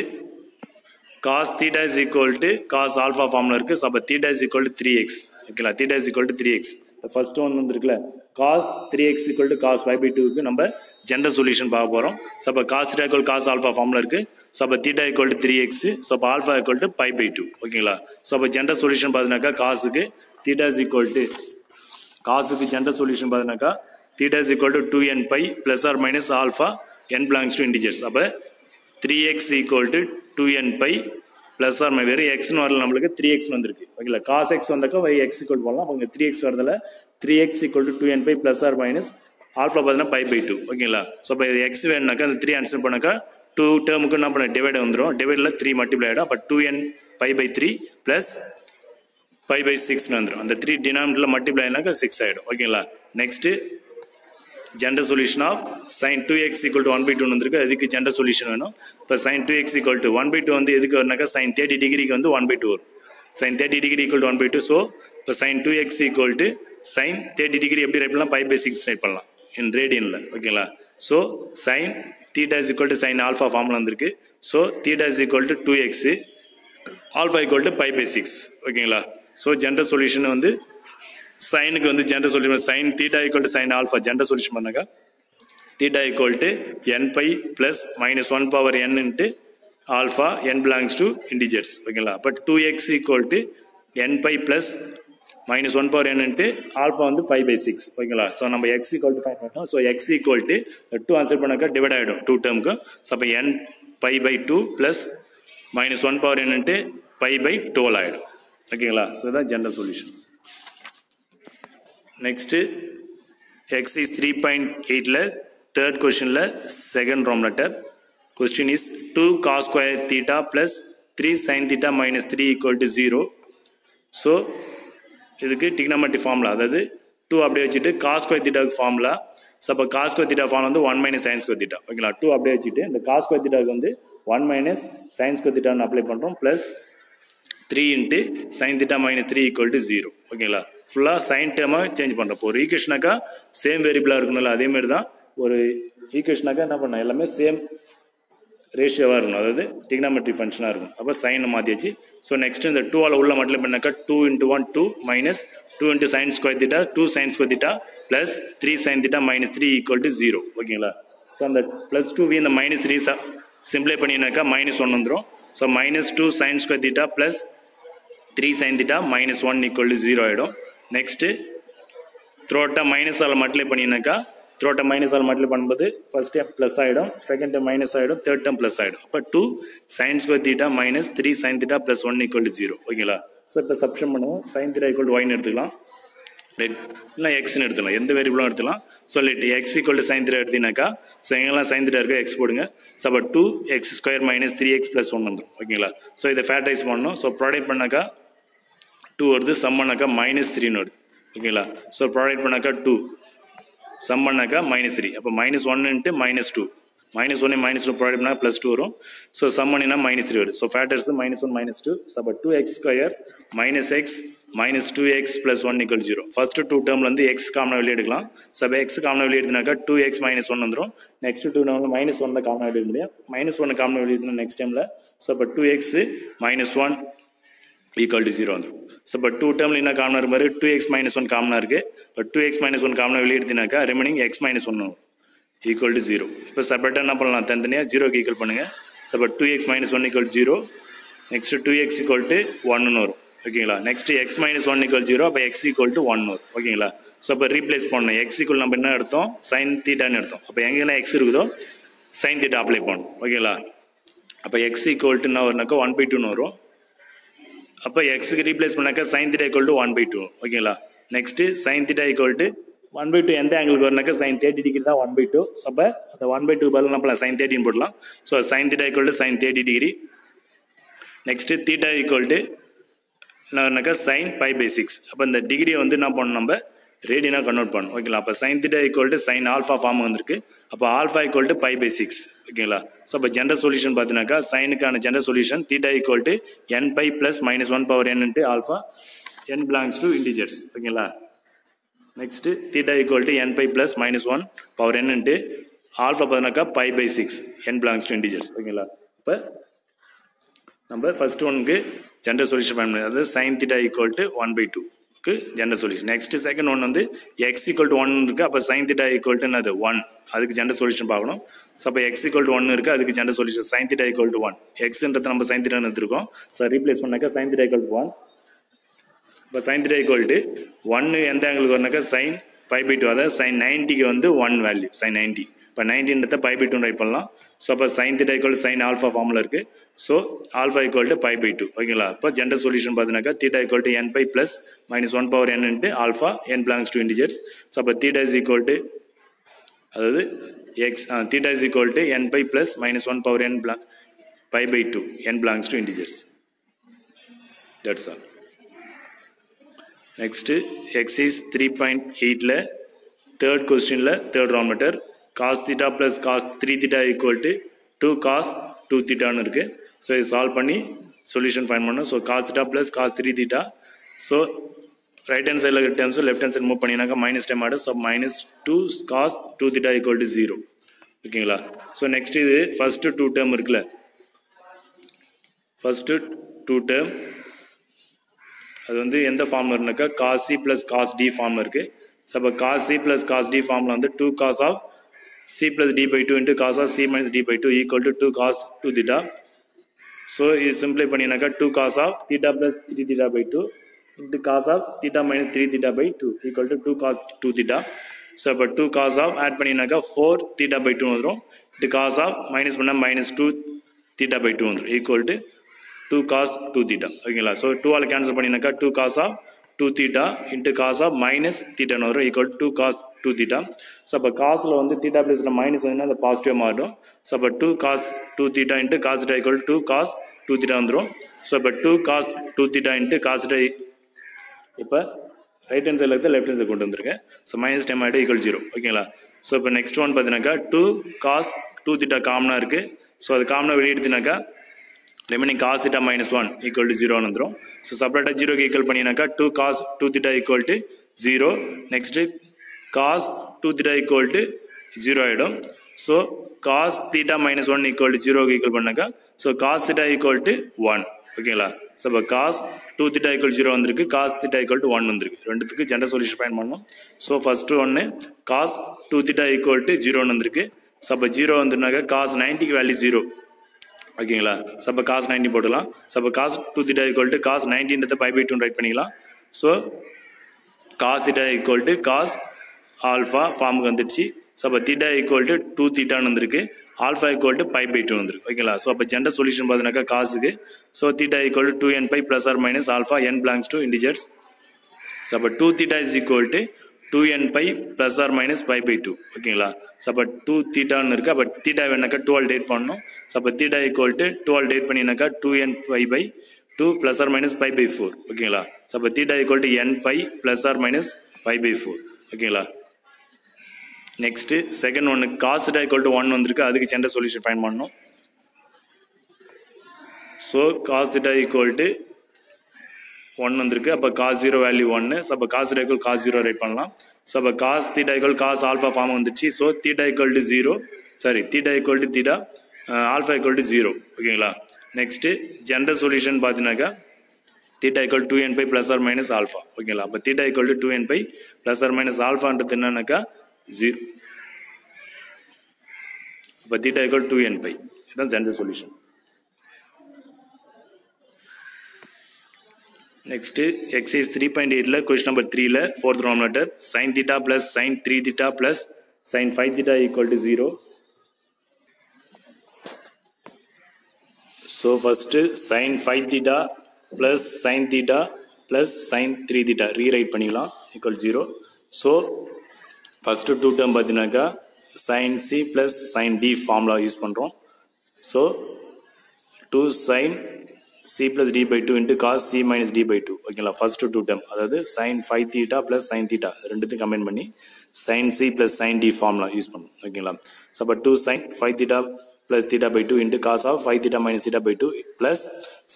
cos theta is equal to cos alpha ஃபார்மில் இருக்குது. ஸோ அப்போ theta is equal to 3x. ஓகேங்களா? theta is equal to 3x. First one வந்துருக்குல்ல cos 3x equal to cos π/2க்கு நம்ம general solution பார்க்க போகிறோம். ஸோ அப்போ cos theta equal cos alpha ஃபார்மில் இருக்குது. ஸோ அப்போ theta equal to 3x. So அப்போ alpha equal to π/2. ஓகேங்களா? ஸோ அப்போ ஜென்ரல் சொல்யூஷன் பார்த்தீங்கன்னாக்கா காசுக்கு theta is equal to காசுக்கு ஜென்ரல் சொல்யூஷன் பார்த்தீங்கன்னாக்கா theta is equal to 2n pi plus or minus alpha n belongs to integers. அப்போ 3x equal to 2n pi plus or minus வெறும் எக்ஸ்னு வரல, நம்மளுக்கு 3x வந்திருக்கு. ஓகேங்களா? cos x வந்தாக்கா y x equal பண்ணலாம். அப்போ 3x வரதில் 3x equal to 2n pi plus or minus alpha பார்த்தீங்கன்னா π/2. ஓகேங்களா? ஸோ இப்போ எக்ஸ் வேணுனாக்கா அந்த 3 ஆன்சர் பண்ணாக்கா 2 டேர்முக்கு என்ன பண்ண டிவைட் வந்துடும் டிவைடில் 3 மல்டிப்ளை ஆகிடும் அப்போ 2n pi by 3 plus pi by 6 வந்துடும் அந்த 3 டினாமினேட்டரில் மல்டிப்ளை ஆனாக்கா 6 ஆகிடும் ஓகேங்களா next general solution of sin 2x equal to 1/2 வந்துருக்கு அதுக்கு ஜென்ரல் சொல்யூஷன் வேணும் இப்போ sin 2x equal to 1/2 வந்து எதுக்கு வரும்னாக்கா sin 30 டிகிரிக்கு வந்து 1/2 வரும் sin 30 degree equal to 1/2 so இப்போ sin 2x equal to sin 30 degree எப்படி ரைட் பண்ணலாம் pi by 6 ரைட் பண்ணலாம் in radianல ஓகேங்களா so sin theta is equal to sin alpha formula வந்திருக்கு so theta is equal to 2x alpha equal to pi by 6 ஓகேங்களா so general solution வந்து சைனுக்கு வந்து general solution sin theta equal to sin alpha general solution பண்ணாக்கா theta equal to n pi plus minus 1 power n into alpha n belongs to integers ஓகேங்களா but 2x equal to n pi plus minus 1 power n into alpha வந்து pi by 6 ஓகேங்களா so நம்ம x equal to find பண்ணோம் so x equal to 2 answer பண்ணாக்கா divide ஆகிடும் 2 டேர்முக்கு so அப்போ n pi by 2 plus minus 1 power n into pi by 12 ஆகிடும் ஓகேங்களா so இதுதான் ஜென்ரல் சொல்யூஷன் நெக்ஸ்ட்டு எக்ஸைஸ் 3.8ல தேர்ட் கொஸ்டினில் second roman letter question is 2 cos square theta plus 3 sin theta minus 3 equal to 0 so இதுக்கு trigonometry formula அதாவது 2 அப்படியே வச்சுட்டு cos square theta formula so அப்போ cos square theta formula வந்து 1 minus sin square theta ஓகேங்களா 2 அப்படியே வச்சுட்டு இந்த cos square theta வந்து 1 minus sin square theta apply பண்ணுறோம் plus 3 into sin theta minus 3 equal to 0 ஓகேங்களா ஃபுல்லாக சைன் டேர்மாக சேஞ்ச் பண்ணுறோம் இப்போ ஒரு ஈக்குவேஷனாக்கா சேம் வேரியபிளாக இருக்கணும்ல அதேமாரி தான் ஒரு ஈக்குவேஷனாக்கா என்ன பண்ணோம் எல்லாமே சேம் ரேஷியோவாக இருக்கணும் அதாவது டிக்னாமெட்ரி ஃபங்க்ஷனாக இருக்கும் அப்போ சைனை மாற்றியாச்சு ஸோ நெக்ஸ்ட் இந்த 2 உள்ள மல்டிப்ளை பண்ணாக்கா 2 into 1 2 minus 2 into sin square theta 2 sin square theta plus 3 sin theta minus 3 equal to 0 ஓகேங்களா ஸோ அந்த ப்ளஸ் 2 இந்த மைனஸ் 3 சிம்பிளை பண்ணினாக்கா மைனஸ் 1 வந்துடும் so minus 2 sin square theta plus 3 sin theta minus 1 equal to 0 ஆகிடும் next த்ரோட்டா minus all multiply பண்ணினாக்கா த்ரோட்டை minus all multiply பண்ணும்போது ஃபர்ஸ்ட் டைம் ப்ளஸ் ஆகிடும் செகண்ட் டைம் மைனஸ் ஆகிடும் தேர்ட் டைம் ப்ளஸ் ஆகிடும் அப்போ 2 sin square theta minus 3 sin theta plus 1 equal to 0 ஓகேங்களா ஸோ இப்போ சப்ஷன் பண்ணுவோம் sin theta equal to yன்னு எடுத்துக்கலாம் இல்லை எக்ஸ்ன்னு எடுத்துக்கலாம் எந்த வேரியபிளும் எடுத்துக்கலாம் so let x equal to sin theta எடுத்தீங்கன்னாக்கா ஸோ எங்கெல்லாம் sin theta இருக்கோ எக்ஸ் போடுங்க ஸோ அப்போ 2x ஸ்கொயர் மைனஸ் 3x + 1 வந்துடும் ஓகேங்களா ஸோ இதை ஃபேக்டரைஸ் பண்ணணும் ஸோ ப்ராடக்ட் பண்ணாக்கா 2 வருது சம் பண்ணாக்கா -3 வருது ஓகேங்களா ஸோ ப்ராடக்ட் பண்ணாக்கா 2 சம் பண்ணாக்கா -3 அப்போ -1 into -2 -1 -2 ப்ராடக்ட் பண்ணால் +2 வரும் ஸோ சம் பண்ணினா -3 வருது ஸோ ஃபேக்டர்ஸ் -1 -2 ஸோ அப்போ 2x square -x minus 2x plus 1 equal to 0 first 2 டேர்மில் வந்து x காமனாக வெளியே எடுக்கலாம் ஸோ அப்போ x காமனாக வெளியே எடுத்தினாக்கா 2x minus 1 வந்துடும் நெக்ஸ்ட் 2 டேர்மில் -1 தான் காமனாக வெளியே முடியும் -1 காமனாக வெளியே எடுத்தோம் நெக்ஸ்ட் டைமில் ஸோ அப்போ 2x -1 equal to 0 வந்துடும் ஸோ இப்போ 2 டேர்மில் என்ன காமனாக இருக்கும் பாரு 2x -1 காமனாக இருக்குது இப்போ 2x -1 காமனாக வெளியே எடுத்தினாக்கா ரிமைனிங் x -1 வரும் ஈக்குவல் டு 0 இப்போ செப்பரேட்டாக என்ன பண்ணலாம் தனித்தனியாக 0க்கு ஈக்குவல் பண்ணுங்கள் ஸோ அப்போ 2x -1 equal to 0 next 2x equal to 1 வரும் ஓகேங்களா நெக்ஸ்ட் x -1 equal to 0 அப்போ x equal to 1 வரும் ஓகேங்களா ஸோ அப்போ ரீப்ளேஸ் பண்ணணும் x equal நம்ம என்ன எடுத்தோம் sin thetaன்னு எடுத்தோம் அப்போ எங்கெல்லாம் x இருக்குதோ sin theta அப்ளை பண்ணணும் ஓகேங்களா அப்போ x equal to என்ன வரும்னாக்கா 1/2 வரும் அப்போ எக்ஸுக்கு ரீப்ளேஸ் பண்ணாக்கா sin theta equal to 1/2 ஓகேங்களா next sin theta equal to 1/2 எந்த ஆங்கிளுக்கு வரும்னாக்கா sin 30 டிகிரி தான் 1/2 ஸோ அப்போ அந்த 1/2 பதில் என்ன பண்ணலாம் sin 30 போடலாம் so sin theta equal to sin 30 degree next theta equal to என்னன்னாக்கா sin π/6 அப்போ இந்த டிகிரியை வந்து என்ன பண்ணணும் நம்ம ரேடியனாக கன்வெர்ட் பண்ணணும் ஓகேங்களா அப்போ sin theta equal to sin alpha form வந்திருக்கு அப்போ ஆல்ஃபா equal to π/6 ஓகேங்களா ஸோ அப்போ ஜென்ரல் சொல்யூஷன் பார்த்தீங்கன்னாக்கா சைனுக்கான general solution theta equal to n pi plus -1 power n into alpha n belongs to integers ஓகேங்களா next theta equal to n pi plus -1 power n into alpha பார்த்தீங்கன்னாக்கா π/6 n belongs to integers ஓகேங்களா இப்போ நம்ம first ஒனுக்கு general solution find பண்ணி அதாவது sin theta equal to 1/2க்கு general solution next second one வந்து x equal to 1 இருக்குது அப்போ sin theta equal to என்னது 1 அதுக்கு ஜென்ரல் சொல்யூஷன் பார்க்கணும் ஸோ அப்போ x equal to 1 இருக்குது அதுக்கு general solution sin theta equal to 1 xன்றது நம்ம sin theta எடுத்துருக்கோம் ஸோ ரீப்ளேஸ் பண்ணாக்கா sin theta equal to 1 இப்போ sin theta equal to 1 எந்த ஆங்கிளுக்கு வரனாக்கா sin π/2 அதாவது sin 90க்கு வந்து 1 வேல்யூ sin 90 இப்போ 90ன்றத π/2 ரைட் பண்ணலாம் ஸோ அப்போ sin theta equal to sin alpha ஃபார்மில் இருக்குது ஸோ ஆல்ஃபா equal to π/2 ஓகேங்களா இப்போ ஜென்ரல் சொல்யூஷன் பார்த்தீங்கன்னாக்கா theta equal to n pi plus -1 power n into alpha n belongs to integers so அப்போ theta is equal to அதாவது x theta is equal to n pi plus minus 1 power n pi by 2. N belongs to integers. That's all. Next exercise 3.8 la third question la third round matter cos theta plus cos 3 theta equal to 2 cos 2 theta nu irukku. So இது solve பண்ணி solution find பண்ணனும். So cos theta plus cos 3 theta. So right hand side la terms left hand side move பண்ணினாக்க minus term ஆடு. So minus 2 cos 2 theta equal to 0. ஓகேங்களா? So next இது first 2 term இருக்குல, first 2 term அது வந்து எந்த ஃபார்ம்ல இருக்குனாக்கா cos c plus cos d ஃபார்ம்ல இருக்கு. So அப்ப cos c plus cos d ஃபார்ம்ல வந்து 2 cos of c plus d by 2 into cos of c minus d by 2 equal to 2 cos 2 theta. So இது சிம்பிளை பண்ணினாக்கா 2 cos of theta plus 3 theta by 2 into cos of theta minus 3 theta by 2 equal to 2 cos 2 theta. So அப்ப 2 cos of add பண்ணினாக்கா 4 theta by 2 வந்துரும். into cos of minus பண்ணா minus 2 theta by 2 வந்துரும் equal to 2 cos 2 theta. ஓகேங்களா? So 2 all cancel பண்ணினாக்கா 2 cos of 2 theta into cos of minus theta வரும் equal to 2 cos 2 theta. So அப்போ காசில் வந்து theta பிளேஸில் மைனஸ் வந்துன்னா அது பாசிட்டிவ் மாறும். ஸோ அப்போ 2 cos 2 theta into cos theta equal to 2 cos 2 theta வந்துடும். ஸோ அப்போ 2 cos 2 theta into cos theta இப்போ ரைட் ஹேண்ட் சைடில் இருக்குது லெஃப்ட் ஹேண்ட் சைடு கொண்டு வந்துருக்கேன். ஸோ மைனஸ் டைம் ஆகிட்டு ஈக்குவல் 0. ஓகேங்களா? ஸோ இப்போ நெக்ஸ்ட் ஒன் பார்த்தீங்கன்னாக்கா 2 cos 2 theta காமனாக இருக்குது. ஸோ அது காமனாக வெளியெடுத்தினாக்கா remaining cos theta minus 1 equal to 0 வந்துரும். So separate 0 க்கு equal பண்ணினாக்கா 2 cos 2 theta equal to 0. Next cos 2 theta equal to 0 ஆயிடும். So cos theta minus 1 equal to 0 க்கு equal பண்ணாக்கா so cos theta equal to 1. ஓகேங்களா? So cos 2 theta equal to 0 வந்திருக்கு, cos theta equal to 1 வந்திருக்கு. ரெண்டுத்துக்கு general solution find பண்ணனும். So first one cos 2 theta equal to 0 வந்திருக்கு. So அப்ப 0 வந்துனாக்கா cos 90 க்கு வேல்யூ 0. ஓகேங்களா? ஸோ அப்போ காஸ் 90 போட்டுக்கலாம். ஸோ அப்போ cos 2 theta equal to cos 90 pi by 2 right பண்ணிக்கலாம். So cos theta equal to cos alpha ஃபார்முக்கு வந்துடுச்சு. ஸோ அப்போ theta ஈக்குவல் டு 2 thetaன்னு வந்திருக்கு, alpha equal to pi by 2 வந்திருக்கு. ஓகேங்களா? ஸோ அப்போ ஜென்ரல் சொல்யூஷன் பார்த்தீங்கன்னாக்கா காசுக்கு so theta equal to 2n pi plus R minus alpha n belongs to integers. So அப்போ 2 theta is equal to 2n pi plus R minus pi by 2. ஓகேங்களா? So அப்போ 2 thetaன்னு இருக்குது. அப்போ theta வேணாக்கா 12 டேட் பண்ணணும். ஸோ அப்போ theta ஈக்குவல் டு 12 டேட் பண்ணினாக்கா 2n pi by 2 plus R minus pi by 4. ஓகேங்களா? ஸோ அப்போ theta equal to n pi plus R minus pi by 4. ஓகேங்களா? நெக்ஸ்ட்டு செகண்ட் ஒன்று காஸ் theta ஈக்குவல் டு 1 வந்திருக்கு, அதுக்கு ஜென்ரல் சொல்யூஷன் ஃபைண்ட் பண்ணணும். So cos theta equal to 1 வந்திருக்கு. அப்போ cos 0 value 1. So அப்போ cos theta equal cos 0 right பண்ணலாம். So அப்போ cos theta equal cos alpha form வந்துச்சு. So theta equal to 0 sorry theta equal to theta alpha equal to 0. ஓகேங்களா? Next general solution பார்த்தீங்கன்னாக்கா theta equal 2n pi plus R minus alpha. ஓகேங்களா? அப்போ theta equal to 2n pi plus R minus ஆல்ஃபான்றது என்னன்னாக்கா 0. அப்போ theta equal 2n pi இதுதான் general solution. Next exercise 3.8 la question number 3 la fourth round matter sin theta plus sin 3 theta plus sin 5 theta equal to 0. So first sin 5 theta plus sin theta plus sin 3 theta rewrite பண்ணிக்கலாம் equal 0. So first two term பார்த்தீங்கன்னாக்கா sin c plus sin d formula use பண்ணுறோம். So 2 sin c plus d by 2 into cos c minus d by 2. ஓகேங்களா? First two term அதாவது sin 5 theta plus sin theta ரெண்டுத்தையும் combine பண்ணி sin c plus sin d formula use பண்ணும். ஓகேங்களா? So அப்போ 2 sin 5 theta plus theta by 2 into cos of 5 theta minus theta by 2 plus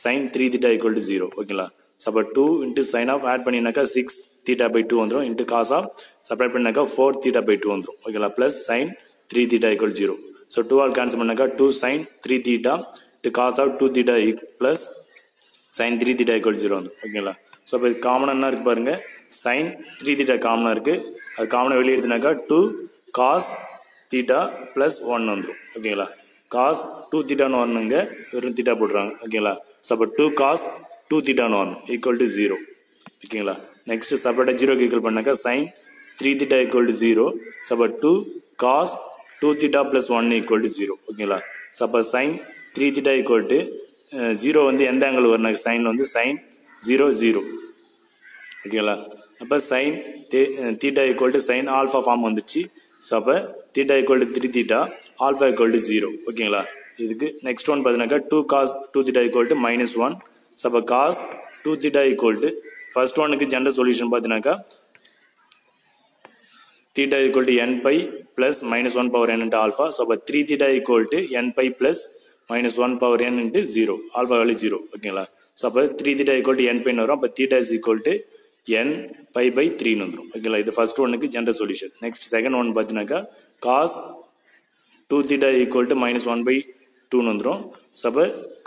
sin 3 theta equal to 0. ஓகேங்களா? So அப்போ 2 into sin of add பண்ணினாக்கா 6 theta by 2 வந்துடும் into cos of separate பண்ணினாக்கா 4 theta by 2 வந்துடும். ஓகேங்களா? plus sin 3 theta equal to 0. So 2 all cancel பண்ணாக்கா 2 sin 3 theta to cos of 2 theta plus sin 3 theta equal to 0 வந்து. ஓகேங்களா? So இப்போ காமனாக என்ன இருக்குது பாருங்கள், sin 3 theta காமனாக இருக்குது. அது காமனாக வெளியே எடுத்துனாக்கா 2 cos theta plus 1 வந்துடும். ஓகேங்களா? cos 2 thetaன்னு வரணுங்க, வெறும் theta போட்டுறாங்க. ஓகேங்களா? ஸோ அப்போ 2 cos 2 thetaன்னு வரணும் ஈக்குவல் டு 0. ஓகேங்களா? நெக்ஸ்ட்டு செப்பரேட்டாக 0க்கு ஈக்குவல் பண்ணாக்கா sin 3 theta equal to 0. So அப்போ 2 cos 2 theta plus 1 equal to 0. ஓகேங்களா? ஸோ அப்போ sin 3 theta equal to 0 வந்து எந்த ஆங்கிள் வரணும், சைன் வந்து sin 0 0. ஓகேங்களா? அப்போ sin theta equal to sin alpha form வந்துச்சு. ஸோ அப்போ theta equal to 3 theta alpha equal to 0 ஓகேங்களா. இதுக்கு நெக்ஸ்ட் ஒன் பார்த்தீங்கன்னாக்கா 2 cos 2 theta equal to -1. So அப்போ cos 2 theta equal to first ஒனுக்கு ஜென்ரல் சொல்யூஷன் பார்த்தீங்கன்னாக்கா theta equal to n pi plus minus 1 power n into alpha. So, but 3 theta equal to n pi plus minus 1 power n into 0. Alpha value 0. Okay, la. So, 3 theta equal to n pi no, but theta is equal to n pi by 3 no. Okay, la. The first one is general solution. Next, second one is cos 2 theta equal to minus 1 by 2 no. So,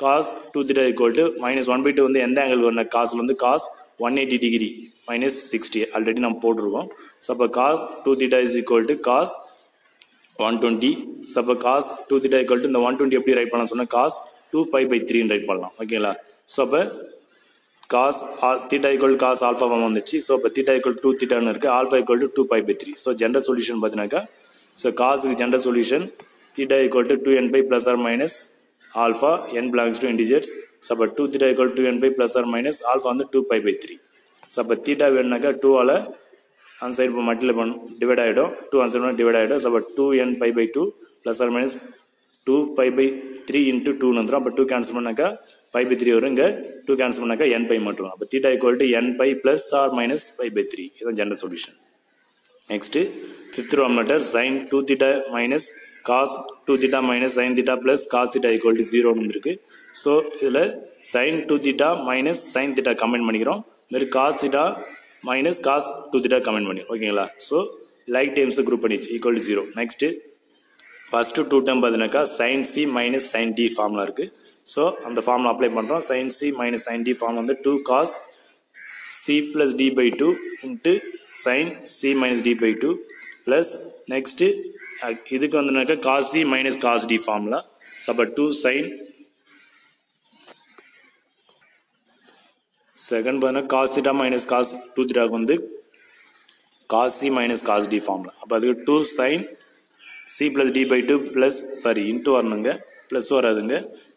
cos 2 theta equal to minus 1 by 2 on the end angle on cos 180 degree minus 60 already நாம் போட்டுருக்கோம். So அப்போ cos 2 theta is equal to cos 120. So அப்போ cos 2 theta equal to இந்த 120 எப்படி right பண்ணலாம் சொன்னால் cos 2 pi by 3 right பண்ணலாம் ஓகேங்களா. ஸோ அப்போ cos theta equal to cos alpha வந்துச்சு. ஸோ அப்போ theta equal to 2 theta இருக்குது, alpha equal to 2 pi by 3. So general solution பார்த்தீங்கன்னாக்கா ஸோ காஸுக்கு general solution theta equal to 2n pi plus or minus alpha n belongs to integers. So அப்போ 2 theta equal to 2n pi plus or minus alpha வந்து 2 pi by 3. So அப்போ theta வேணுனாக்கா 2 all அந்த side இப்போ மட்டில் divide ஆகிடும், 2 அந்த side divide ஆகிடும். So அப்போ 2n pi by 2 plus R minus 2 pi by 3 into 2 வந்துடும். அப்போ 2 கேன்சல் பண்ணாக்கா pi by 3 வரும், இங்கே 2 கேன்சல் பண்ணாக்கா n pi மட்டும். அப்போ theta equal to n pi plus R minus pi by 3. இதுதான் general solution. Next fifth row method sin 2 theta minus cos 2 theta minus sin theta plus cos theta equal to 0 வந்துருக்கு. So இதில் sin 2 theta minus sin theta comment பண்ணிக்கிறோம், मेरे cos theta minus cos 2 theta comment பண்ணி ஓகேங்களா. So like terms group பண்ணிச்சு equal to 0. Next first 2 term பார்த்தீங்கன்னாக்கா sin c minus sin d formula இருக்குது. So அந்த ஃபார்முலா அப்ளை பண்ணுறோம். sin c minus sin d form வந்து 2 cos c plus d by 2 into sin c minus d by 2 plus next இதுக்கு வந்துனாக்கா cos c minus cos d formula. So அப்போ 2 sin second பார்த்தீங்கன்னா cos theta minus cos 2 theta வந்து cos c minus cos d formula. அப்போ அதுக்கு 2 sin c plus d by 2 plus sorry into வரணுங்க, plus வராதுங்க,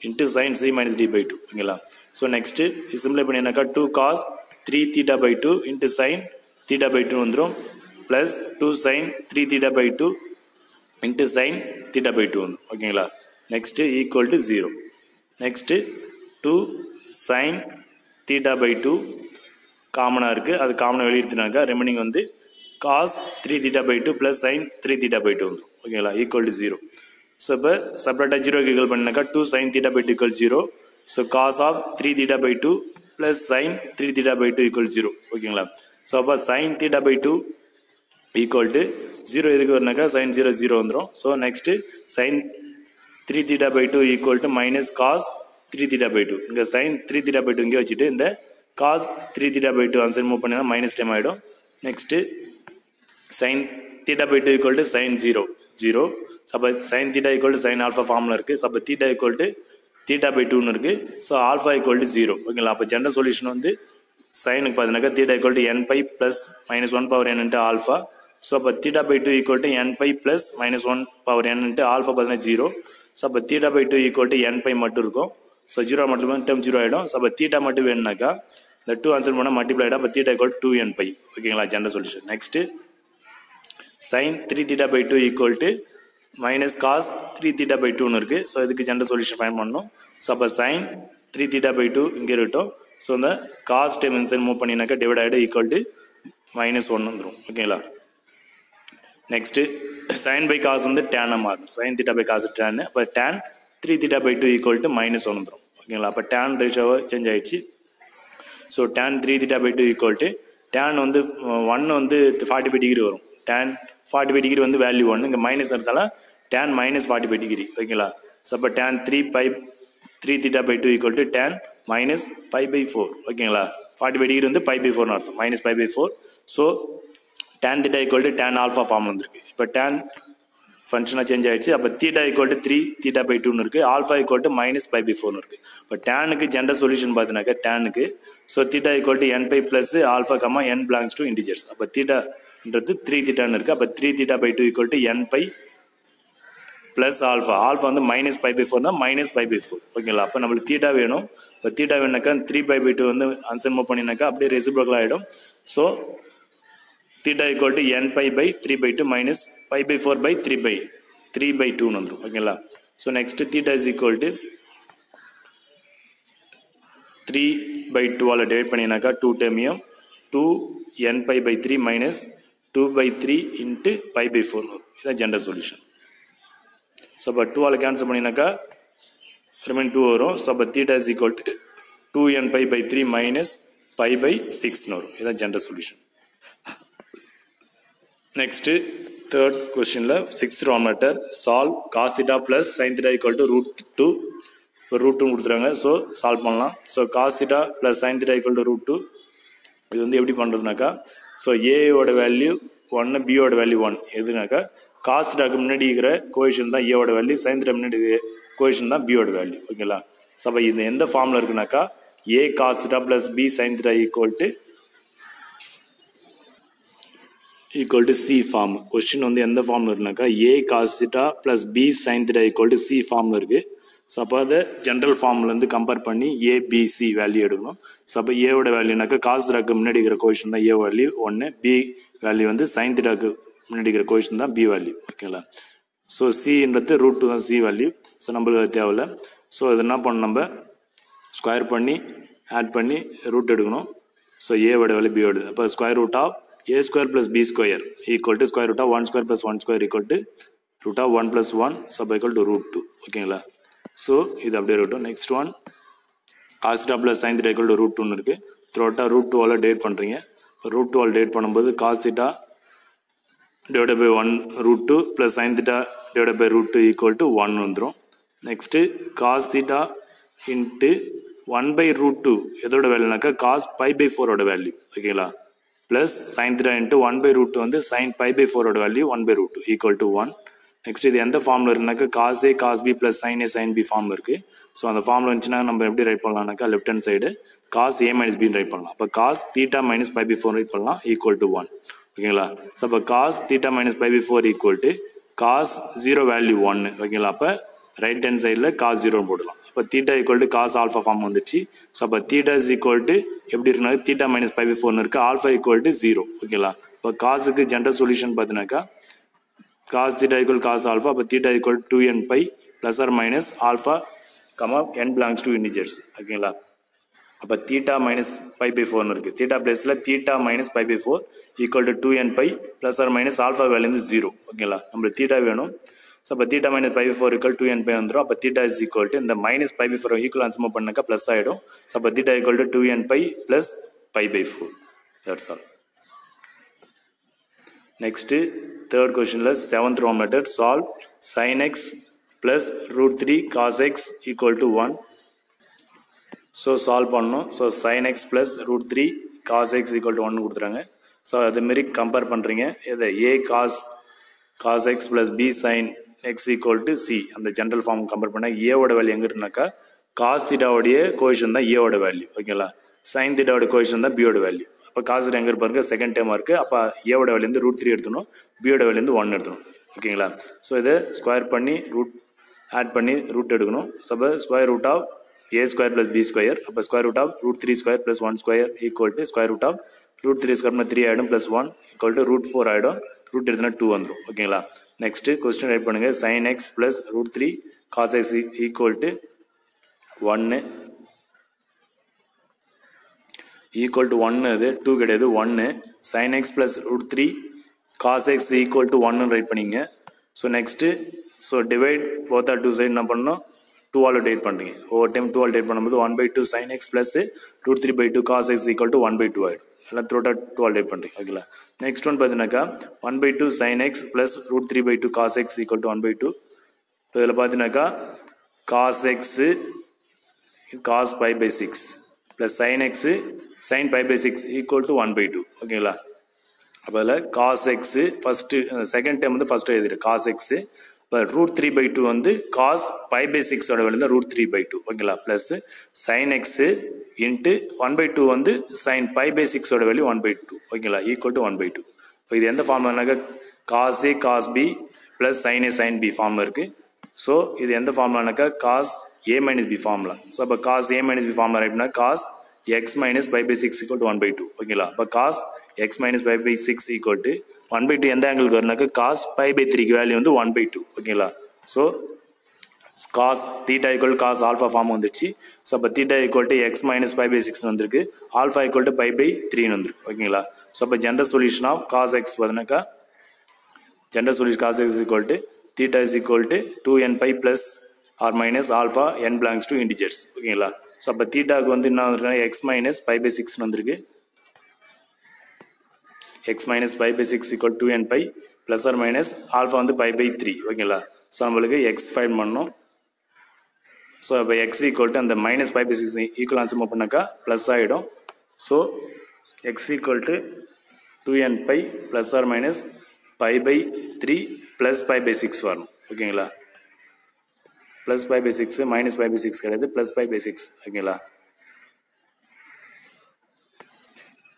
into sin c minus d by 2 ஓகேங்களா. So next சிம்பிளை பண்ணினாக்கா 2 cos 3 theta by 2 into sin theta by 2 வந்துடும், plus 2 sin 3 theta by 2 into sin theta by 2 வந்துடும் ஓகேங்களா. Next equal to 0. Next 2 sin theta by 2 காமனாக இருக்குது, அது காமனாக வெளியிடுத்தினாக்கா ரிமைனிங் வந்து cos 3 theta by 2 plus sin 3 theta by 2 வந்துடும் ஓகேங்களா, ஈக்குவல் டு 0. ஸோ இப்போ செப்பரேட்டாக 0 ஈக்குவல் பண்ணினாக்கா 2 sin theta by 2 ஈக்குவல் 0. So cos of 3 theta by 2 plus sin 3 theta by 2 ஈக்குவல் 0 ஓகேங்களா. ஸோ அப்போ sin theta by 2 equal to 0 எதுக்கு வரனாக்கா sin 0 0 வந்துடும். So next sin 3 theta by 2 equal to minus cos 3 theta by 2. இங்கே sin 3 theta by 2 இங்கே வச்சுட்டு இந்த cos 3 theta by 2 answer move பண்ணினா மைனஸ் டைம் ஆகிடும். Next sin theta by 2 equal to sin 0 0. அப்போ sin theta equal to sin alpha ஃபார்மில் இருக்குது. So அப்போ theta equal to theta by 2னு இருக்குது. ஸோ ஆல்ஃபா ஈக்குவல் டு 0 ஓகேங்களா. அப்போ ஜென்ரல் சொல்யூஷன் வந்து சைனுக்கு பார்த்தீங்கன்னாக்கா theta equal to n pi plus minus 1 power n into alpha. So அப்போ theta by 2 equal to n pi plus minus 1 power n into alpha பார்த்தீங்கன்னா 0. So அப்போ theta by 2 equal to n pi மட்டும் இருக்கும். So 0 மட்டும் term 0 ஆகிடும். So அப்போ theta மட்டும் வேணுனாக்கா இந்த 2 ஆன்சர் பண்ணால் மல்டிப்ளை ஆகிடும். அப்போ தீட்டா ஈக்குவல் 2n pi ஓகேங்களா, general solution. Next sin 3 theta by 2 equal to minus cos 3 theta by 2னு இருக்குது. ஸோ இதுக்கு ஜென்ரல் சொல்யூஷன் ஃபைன் பண்ணணும். ஸோ அப்போ sin 3 theta by 2 இங்கே இருக்கட்டும். ஸோ இந்த காஸ் டைம் இன்சைட் மூவ் பண்ணினாக்கா டிவைட் ஆகிடும், ஈக்குவல் டு -1 வந்துடும் ஓகேங்களா. நெக்ஸ்ட்டு sin by cos வந்து tan மாறும், sin theta by cos tan. அப்போ tan 3 theta by 2 equal to -1 வந்துடும் ஓகேங்களா. அப்போ tan ரேஷியோவை சேஞ்ச் ஆகிடுச்சு. So tan 3 theta by 2 equal to tan வந்து 1 வந்து 45 டிகிரி வரும். tan 45 டிகிரி வந்து வேல்யூ 1, இங்கே மைனஸ் இருந்தால tan மைனஸ் 45 டிகிரி ஓகேங்களா. ஸோ அப்போ tan 3 theta by 2 equal to tan minus pi by 4 ஓகேங்களா. 45 டிகிரி வந்து pi by 4னு அர்த்தம், minus pi by 4. So tan theta equal to tan alpha form வந்துருக்கு. இப்போ tan ஃபங்க்ஷனாக சேஞ்ச் ஆகிடுச்சு. அப்போ theta equal to 3 theta by 2னு இருக்குது, alpha equal to minus pi by 4னு இருக்குது. இப்போ டேனுக்கு ஜென்ரல் சொல்யூஷன் பார்த்தீங்கன்னாக்கா டேனுக்கு so theta equal to n pi plus alpha comma n belongs to integers. அப்போ தீட்டான்றது 3 thetaன்னு இருக்குது. அப்போ 3 theta by 2 equal to n pi plus alpha. Alpha வந்து மைனஸ் pi by 4 தான், மைனஸ் pi by 4 ஓகேங்களா. அப்போ நம்மளுக்கு தீட்டா வேணும். இப்போ தீட்டா வேணுனாக்கா 3 pi by 2 வந்து ஆன்சர் மூவ் பண்ணினாக்கா அப்படியே ரெசிப்ரோக்கல் ஆகிடும். So theta equal to n pi by 3 by 2 minus pi by 4 by 3 by 2 வந்துரும் ஓகேங்களா. So next theta is equal to 3 by 2 all divide பண்ணினாக்கா 2 டேர்மையும் 2 n pi by 3 minus 2 by 3 into pi by 4 வரும். இதுதான் general solution. So அப்போ 2 all cancel பண்ணினாக்கா remain 2 வரும். So அப்போ theta is equal to 2n pi by 3 minus pi by 6 வரும். இதுதான் general solution. Next third கொஸ்டினில் 6th round method solve cos theta plus sin theta equal to √2 இப்போ √2 கொடுத்துருக்காங்க. So solve பண்ணலாம். So cos theta plus sin theta equal to √2 இது வந்து எப்படி பண்ணுறதுனாக்கா so ஏயோட value 1 பியோட வேல்யூ 1 எதுனாக்கா cos thetaக்கு முன்னாடி இருக்கிற கோஎஃபிஷியன்ட் தான் ஏவோட வேல்யூ, sin theta முன்னாடி கோஎஃபிஷியன்ட் தான் பியோட வேல்யூ ஓகேங்களா. ஸோ அப்போ இது எந்த ஃபார்மில் இருக்குனாக்கா a cos theta plus b sin theta equal to C form. Question வந்து எந்த ஃபார்மில் இருக்குனாக்கா a cos theta plus b sin theta equal to C ஃபார்மில் இருக்குது. ஸோ அப்போ அதை ஜென்ரல் ஃபார்ம்லேருந்து கம்பேர் பண்ணி ABC வேல்யூ எடுக்கணும். ஸோ அப்போ ஏவோட வேல்யூனாக்கா cos thetaக்கு முன்னாடி இருக்கிற கோஎஃபிஷியன்ட் தான் a வேல்யூ 1, b வேல்யூ வந்து sin thetaக்கு முன்னாடி இருக்கிற கோஎஃபிஷியன்ட் தான் b வேல்யூ ஓகேங்களா. ஸோ சின்றது √2 தான் C வேல்யூ. ஸோ நம்மளுக்கு தேவையில்லை. ஸோ இது என்ன பண்ணணும், நம்ம ஸ்கொயர் பண்ணி ஆட் பண்ணி ரூட் எடுக்கணும். ஸோ ஏவோட வேல்யூ பியோட அப்போ square root of a square plus b square equal to square root of 1 square plus 1 square equal to root of 1 plus 1 so equal to √2 ஓகேங்களா. ஸோ இது அப்படியே இருக்கட்டும். Next one cos theta plus sin theta equal to √2 இருக்குது. த்ரோட்டாக √2 all date பண்ணுறீங்க. இப்போ √2 all date பண்ணும்போது cos theta divided by 1 √2 plus sin theta divided by √2 equal to 1 வந்துடும். Next cos theta into 1 by √2 எதோட வேல்யூனாக்கா cos pi by 4 ஓட value ஓகேங்களா. Plus sin theta into 1 by √2 வந்து sin pi by 4 ஓட value 1 by √2 equal to 1. Next இது எந்த ஃபார்மில் இருக்குனாக்கா cos a cos b plus sin a sin b ஃபார்மில் இருக்குது. ஸோ அந்த ஃபார்மில் இருந்துச்சுன்னா நம்ம எப்படி ரைட் பண்ணலாம்னாக்கா left hand side cos a minus b right பண்ணலாம். அப்போ cos theta minus pi by 4 right பண்ணலாம் equal to 1 ஓகேங்களா. ஸோ அப்போ cos theta minus pi by 4 equal to cos 0 value 1 ஓகேங்களா. அப்போ ரைட் ஹேண்ட் சைடில் cos 0 போடலாம். இப்போ theta equal to cos alpha form வந்துச்சு. ஸோ அப்போ theta is equal to எப்படி இருக்குன்னா theta minus pi by 4 இருக்குது, alpha equal to 0 ஓகேங்களா. இப்போ காஸுக்கு ஜென்ரல் சொல்யூஷன் பார்த்தீங்கன்னாக்கா cos theta equal cos alpha, அப்போ theta equal to 2n pi plus or minus alpha n belongs to integers ஓகேங்களா. அப்போ theta minus pi by 4 இருக்குது. theta பிளேஸில் theta minus pi by 4 equal to 2n pi plus or minus alpha value வந்து 0 ஓகேங்களா. நம்மளுக்கு theta வேணும். So அப்போ theta minus pi by 4 equal to 2n pi வந்துடும். அப்போ theta is equal to இந்த minus pi by 4 equal answer பண்ணாக்கா plus ஆகிடும். ஸோ அப்போ theta equal to 2n pi plus pi by 4. That's all. Next third கொஸ்டினில் 7th round method solve sin x plus √3 cos x equal to 1. So solve பண்ணணும். So sin x plus √3 cos x equal to 1 கொடுத்துறாங்க. So அதுமாரி compare பண்ணுறீங்க. இதை a cos x plus b sin x equal to c அந்த general form compare பண்ணால் ஏவோட value எங்கே இருக்குனாக்கா cos thetaவுடைய coefficient தான் ஏவோட வேல்யூ ஓகேங்களா. sin thetaவோட கோஎஃபிஷியன்ட் தான் பியோட வேல்யூ. அப்போ cos theta எங்கே இருப்பாருங்க செகண்ட் டைமாக இருக்குது. அப்போ ஏவோட வேல்யூந்து √3 எடுத்துணும், பியோட வேல்யூந்து 1 எடுத்துணும் ஓகேங்களா. ஸோ இதை ஸ்கொயர் பண்ணி ஆட் பண்ணி ரூட் எடுக்கணும். ஸோ அப்போ square root of a square plus b square அப்போ square root of √3 square plus 1 square equal to square root of √3 square 3 ஆகிடும் ப்ளஸ் 1 ஈக்குவல் டு √4 ஆகிடும். ரூட் எடுத்துனா 2 வந்துடும் ஓகேங்களா. நெக்ஸ்ட்டு கொஸ்டின் ரைட் பண்ணுங்கள். sin x plus √3 cos x equal to 1 equal to 1 அது 2 கிடையாது 1 sin x plus √3 cos x equal to 1 right பண்ணிங்க. So next so divide both or two side என்ன பண்ணணும் 2 all date பண்ணுறீங்க. ஒவ்வொரு டைம் 2 ஆல் டேட் பண்ணும்போது 1/2 sin x plus √3/2 cos x equal to 1/2 ஆகிடும். எல்லாம் த்ரோட்டாக 2 ஆல் டேட் பண்ணுறீங்க ஓகேங்களா. நெக்ஸ்ட் ஒன் பார்த்தீங்கன்னாக்கா 1/2 sin x plus √3/2 cos x equal to 1/2. இப்போ இதில் பார்த்தீங்கன்னாக்கா cos x cos pi by 6 plus sin x sin pi by 6 equal to 1/2 ஓகேங்களா. அப்போ அதில் cos x first second time வந்து ஃபஸ்ட்டு எழுதிடு cos x இப்போ √3/2 வந்து cos pi by 6 ஓட வேல்யூ √3/2 ஓகேங்களா. ப்ளஸ் sin x இன்ட்டு 1/2 வந்து sin pi by 6 ஓட வேல்யூ 1/2 ஓகேங்களா ஈக்குவல் டு 1/2. இப்போ இது எந்த ஃபார்ம் வேணாக்கா cos a cos b plus sin a sin b form இருக்குது. ஸோ இது எந்த ஃபார்ம்லானாக்கா cos a minus b ஃபார்ம்லாம். ஸோ அப்போ cos a minus b ஃபார்ம்லாம் ரைட்னா cos x minus pi by 6 equal to 1/2 ஓகேங்களா. இப்போ cos x minus pi by 6 equal to 1 by 2 எந்த ஆங்கிளுக்கு வரும்னாக்கா cos pi by 3க்கு வேல்யூ வந்து 1 by 2 ஓகேங்களா. So cos theta equal to cos alpha form வந்துடுச்சு. ஸோ அப்போ theta equal to x minus pi by 6 வந்திருக்கு, alpha equal to pi by 3 வந்துருக்கு ஓகேங்களா. ஸோ அப்போ general solution of cos x பார்த்தீங்கன்னாக்கா general solution cos x equal to theta is equal to 2n pi plus or minus alpha n belongs to integers ஓகேங்களா. So அப்போ தீட்டாவுக்கு வந்து என்ன x minus pi by 6 வந்திருக்கு, x minus pi by 6 equal to 2n pi plus or minus alpha வந்து pi by 3 ஓகேங்களா. So நம்மளுக்கு x find பண்ணணும். So இப்போ x equal to அந்த minus pi by 6 equal answer move பண்ணாக்கா plus ஆகிடும். So x equal to 2n pi plus or minus pi by 3 plus pi by 6 வரணும் ஓகேங்களா. Plus pi by 6 minus pi by 6 கிடையாது, plus pi by 6 ஓகேங்களா.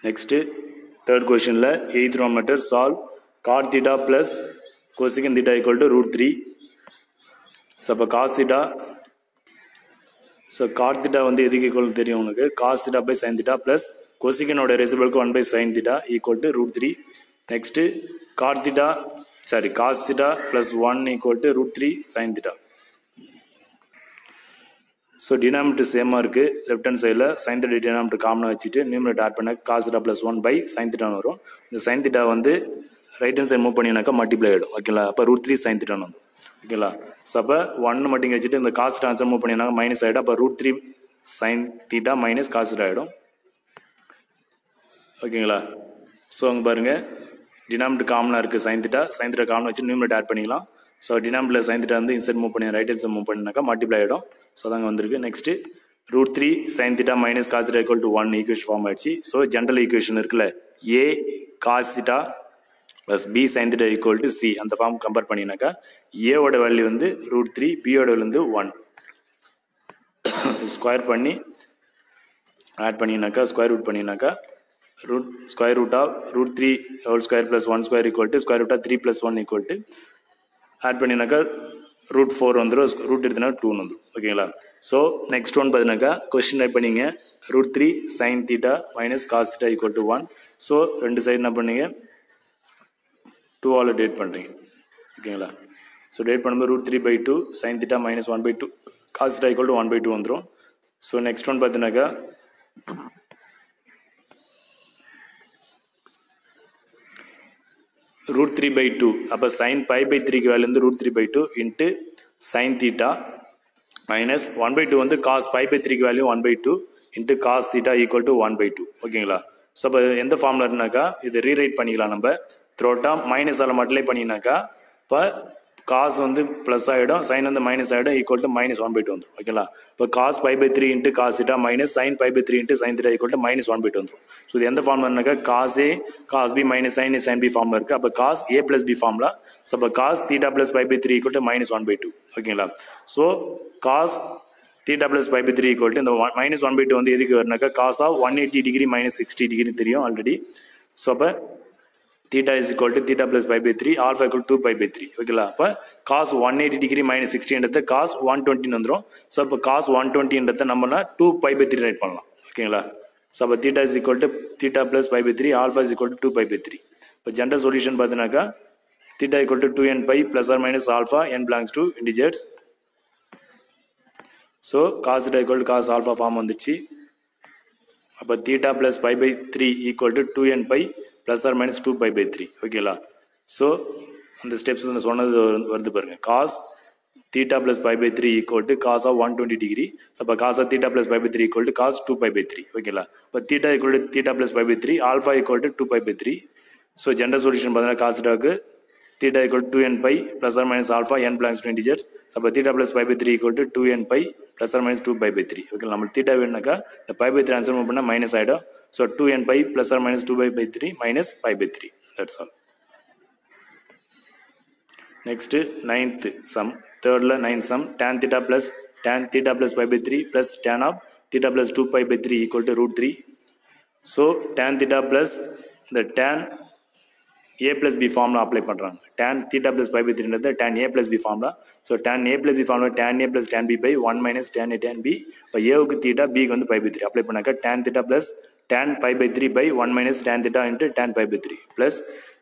Next third கொஷனில் 8th round method solve cot theta plus cosecant theta equal to √3. So அப்போ cos theta, so cot theta வந்து எதுக்கு equal தெரியும் உனக்கு, cos theta by sin theta plus cosecant ரெசிபிளுக்கு 1 by sin theta equal to √3. Next cos theta plus 1 equal to √3 sin theta. So denominator சேமாக இருக்குது, left hand சைடில் sin theta denominator காமனாக வச்சுட்டு numerator add பண்ண cos theta plus 1 by sin theta வரும். இந்த sin theta வந்து right hand side move பண்ணினாக்கா மல்டிப்ளை ஆகிடும் ஓகேங்களா. அப்போ √3 sin theta வந்து ஓகேங்களா. ஸோ அப்போ 1 மட்டும் வச்சுட்டு இந்த cos theta ஆன்சர் மூவ் பண்ணினாங்க மைனஸ் ஆகிடும். அப்போ √3 sin theta minus cos theta ஆகிடும் ஓகேங்களா. ஸோ அங்கே பாருங்கள் டினாமினேட்டர் காமனாக இருக்குது sin theta காமனாக வச்சு நியூமரேட்டர் ஆட் பண்ணிக்கலாம். ஸோ டினாமினேட்டர் sin theta வந்து இன்சைட் மூவ் பண்ணி ரைட் ஹேண்ட் சைடு மூவ் பண்ணினாக்கா மல்டிப்ளை ஆகிடும். ஸோ அதாங்க வந்திருக்கு. Next √3 sin theta minus cos theta equal to 1 equation form ஆயிடுச்சு. ஸோ ஜென்ரல் ஈக்குவேஷன் இருக்குல்ல, a cos theta plus b sin theta equal to c அந்த form compare பண்ணினாக்கா ஏவோட value வந்து √3, பியோட வேல்யூ வந்து 1 ஸ்கொயர் பண்ணி ஆட் பண்ணினாக்கா ஸ்கொயர் ரூட் பண்ணினாக்கா square root of √3 whole square plus 1 square equal to square root of 3 + 1 equal to add பண்ணினாக்கா √4 வந்துடும், ரூட் எடுத்தினா 2 வந்துடும் ஓகேங்களா. ஸோ நெக்ஸ்ட் ஒன் பார்த்தீங்கன்னாக்கா கொஸ்டின் டைப் பண்ணிங்க √3 sin theta minus cos theta equal to 1. So ரெண்டு side என்ன பண்ணீங்க 2 ஆல் டேட் பண்ணுறீங்க ஓகேங்களா. ஸோ டேட் பண்ணும்போது √3 by 2 sin theta minus 1 by 2 cos theta equal to 1 by 2 வந்துடும். ஸோ நெக்ஸ்ட் ஒன் பார்த்தீங்கன்னாக்கா √3 by 2 அப்போ sin pi by 3க்கு வேல்யூ வந்து √3 by 2 into sin theta minus 1 by 2 வந்து cos pi by 3க்கு value 1 by 2 into cos theta equal to 1 by 2 ஓகேங்களா. So அப்போ எந்த ஃபார்மில் இருந்தாக்கா இதை ரீரைட் பண்ணிக்கலாம் நம்ம த்ரோட்டாக மைனஸால் மல்டிப்ளை பண்ணினாக்கா இப்போ காஸ் வந்து ப்ளஸ் ஆகிடும், சைன் வந்து மைனஸ் ஆகிடும், ஈக்குவல் டு மைனஸ் 1 by 2 வந்துடும் ஓகேங்களா. இப்போ cos pi by 3 into cos theta minus sin pi by 3 into sin theta equal to minus 1 by 2 வந்துடும். ஸோ இது எந்த ஃபார்மில் இருந்தாக்கா cos a cos b minus sin b ஃபார்மில் இருக்குது. அப்போ cos a plus b ஃபார்மில். ஸோ அப்போ cos theta plus pi by 3 equal to minus 1 by 2 ஓகேங்களா. So cos theta plus pi by 3 equal to இந்த மைனஸ் 1 by 2 வந்து எதுக்கு வருனாக்கா cos of 180 degree minus 60 degree தெரியும் ஆல்ரெடி. ஸோ அப்போ theta is equal to theta plus pi by 3, alpha equal to 2 pi by 3 ஓகேங்களா. அப்போ cos 180 degree minus 60 cos 120 வந்துடும். So அப்போ cos 120 நம்மனா 2 pi by 3 ரைட் பண்ணலாம் ஓகேங்களா. ஸோ அப்போ theta is equal to theta plus pi by 3, alpha is equal to 2 pi by 3. இப்போ general solution பார்த்தீங்கன்னாக்கா theta equal to 2n pi plus or minus alpha n belongs to integers. So cos theta equal to cos alpha form வந்துச்சு. அப்போ theta plus pi by 3 equal to 2n pi plus or minus 2 pi by 3 ஓகேங்களா. So அந்த steps நான் சொன்னது வருது பாருங்கள். cos theta plus pi by 3 equal to cos of 120 degree. So அப்போ cos of theta plus pi by 3 equal to cos 2 pi by 3 ஓகேங்களா. இப்போ theta equal to theta plus pi by 3, alpha equal to 2 pi by 3. So general solution பார்த்தீங்கன்னா cos theta theta equal to 2n pi plus or minus alpha n belongs to integers. So அப்போ theta plus pi by 3 equal to 2n pi plus or minus 2 pi by 3 okay. நம்ம theta வேணுனாக்கா இந்த pi by 3 answer move பண்ணால் minus ஆகிடும். So 2n pi plus or minus 2 pi by 3 minus pi by 3. That's all. Next 9th sum, thirdல 9th sum, tan theta plus pi by 3 plus tan of theta plus 2 pi by 3 equal to √3. So tan theta plus the tan a plus b formula apply பண்ணுறாங்க. tan theta plus pi by 3ன்றது tan a plus b formula. So tan a plus b formula tan a plus tan b by 1 minus tan a tan b. இப்போ ஏவுக்கு theta, bக்கு வந்து pi by 3 apply பண்ணாக்கா tan theta plus tan pi by 3 by 1 minus tan theta into tan pi by 3 plus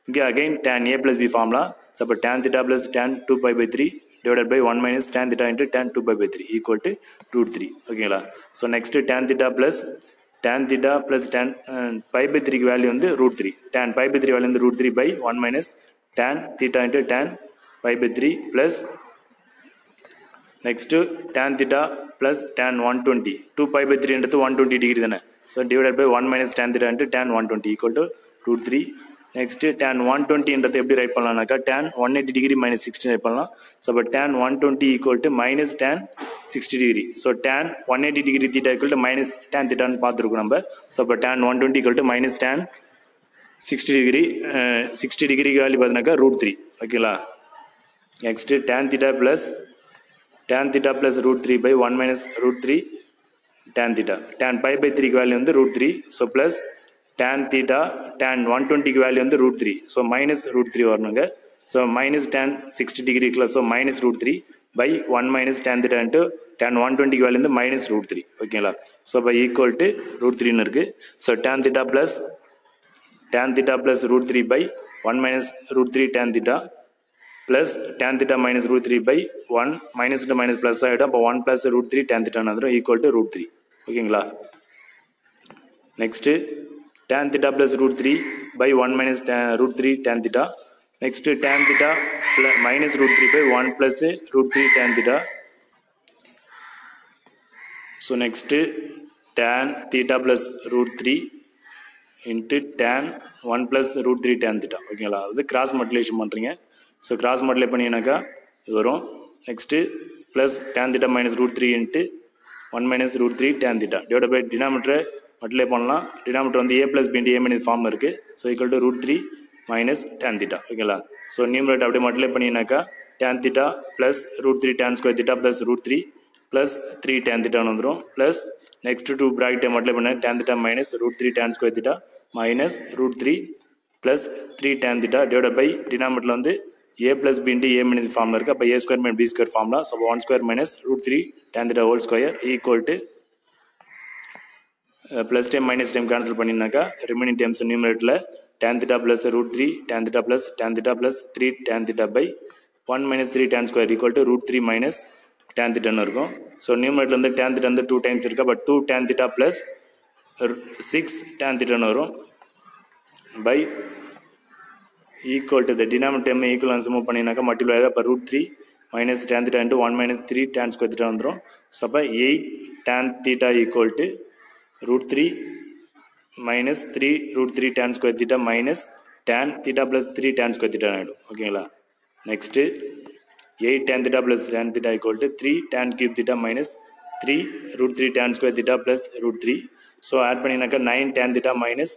இங்கே again tan a plus b formula. So அப்போ tan theta plus tan 2 pi by 3 divided by 1 minus tan theta into tan 2 pi by 3 equal to root 3. ஓகேங்களா? So next tan theta plus tan pi by 3 value வந்து root 3. tan pi by 3 value வந்து root 3 by 1 minus tan theta into tan pi by 3 plus next tan theta plus tan 120. 2 pi by 3 into 120 degree தானே. So divided by 1 minus tan theta into tan 120 equal to root 3. Next tan 120 என்றது எப்படி right பண்ணலாம்னாக்கா tan 180 degree minus 60 right பண்ணலாம். So but tan 120 equal to minus tan 60 degree. So tan 180 degree theta equal to minus tan theta ன்னு பார்த்துருக்கோம் நம்ம. So but tan 120 equal to minus tan 60 degree 60 degree value பார்த்தீங்கன்னாக்கா root 3. ஓகேங்களா? Next tan theta plus root 3 by 1 minus root 3 tan theta. Tan pi by 3 value வந்து root 3. So plus tan theta tan 120 value வந்து root 3. So minus root 3 வரணுங்க. So minus tan 60 degree so minus root 3 by 1 minus tan theta into tan 120 value வந்து minus root 3. ஓகேங்களா? So by equal to root 3 ன்னு இருக்கு. So tan theta plus root 3 by 1 minus root 3 tan theta plus tan theta minus root 3 by 1 minus to minus plus ஆகிடும். அப்போ 1 plus root 3 tan theta வந்துடும் equal to root 3. ஓகேங்களா? Next tan theta plus root 3 by 1 minus root 3 tan theta. Next tan theta plus minus root 3 by 1 plus root 3 tan theta. So next tan theta plus root 3 into tan 1 plus root 3 tan theta. ஓகேங்களா? அது cross multiplication பண்ணுறீங்க. So cross multiply பண்ணிங்கனாக்கா இது வரும். Next plus tan theta minus root 3 into 1 minus root 3 tan theta divided by denominator multiply பண்ணலாம். Denominator வந்து a plus b into a minus ஃபார்ம் இருக்குது. So equal to root 3 minus tan theta. ஓகேங்களா? So numerator அப்படியே multiply பண்ணிங்கனாக்கா tan theta plus root 3 tan square theta plus root 3 plus 3 tan theta வந்துடும். Plus next 2 ப்ராக்கெட்டை multiply பண்ண tan theta minus root 3 tan square theta minus root 3 plus 3 tan theta divided by denominator வந்து a plus b into a minus ஃபார்மில் இருக்குது. அப்போ a square minus b square formula. So 1 square minus root 3 tan theta whole square equal to plus time minus time cancel பண்ணினாக்கா remaining times நியூமரேட்டரில் tan theta plus root 3 tan theta plus 3 tan theta by 1 minus 3 tan square equal to root 3 minus tan theta ன்னு இருக்கும். So numerator வந்து tan theta வந்து 2 times இருக்குது. அப்போ 2 tan theta plus 6 tan theta ன்னு வரும் by equal to the denominator equivalence move பண்ணினாக்கா multiply ஆகும். அப்போ root 3 minus tan theta into 1 minus 3 tan square theta வந்துடும். ஸோ அப்போ 8 tan theta equal to root 3 minus 3 root 3 tan square theta minus tan theta plus 3 tan square theta ஆகிடும். ஓகேங்களா? Next 8 tan theta plus tan theta equal to 3 tan cube theta minus 3 root 3 tan square theta plus root 3. So add பண்ணினாக்கா 9 tan theta minus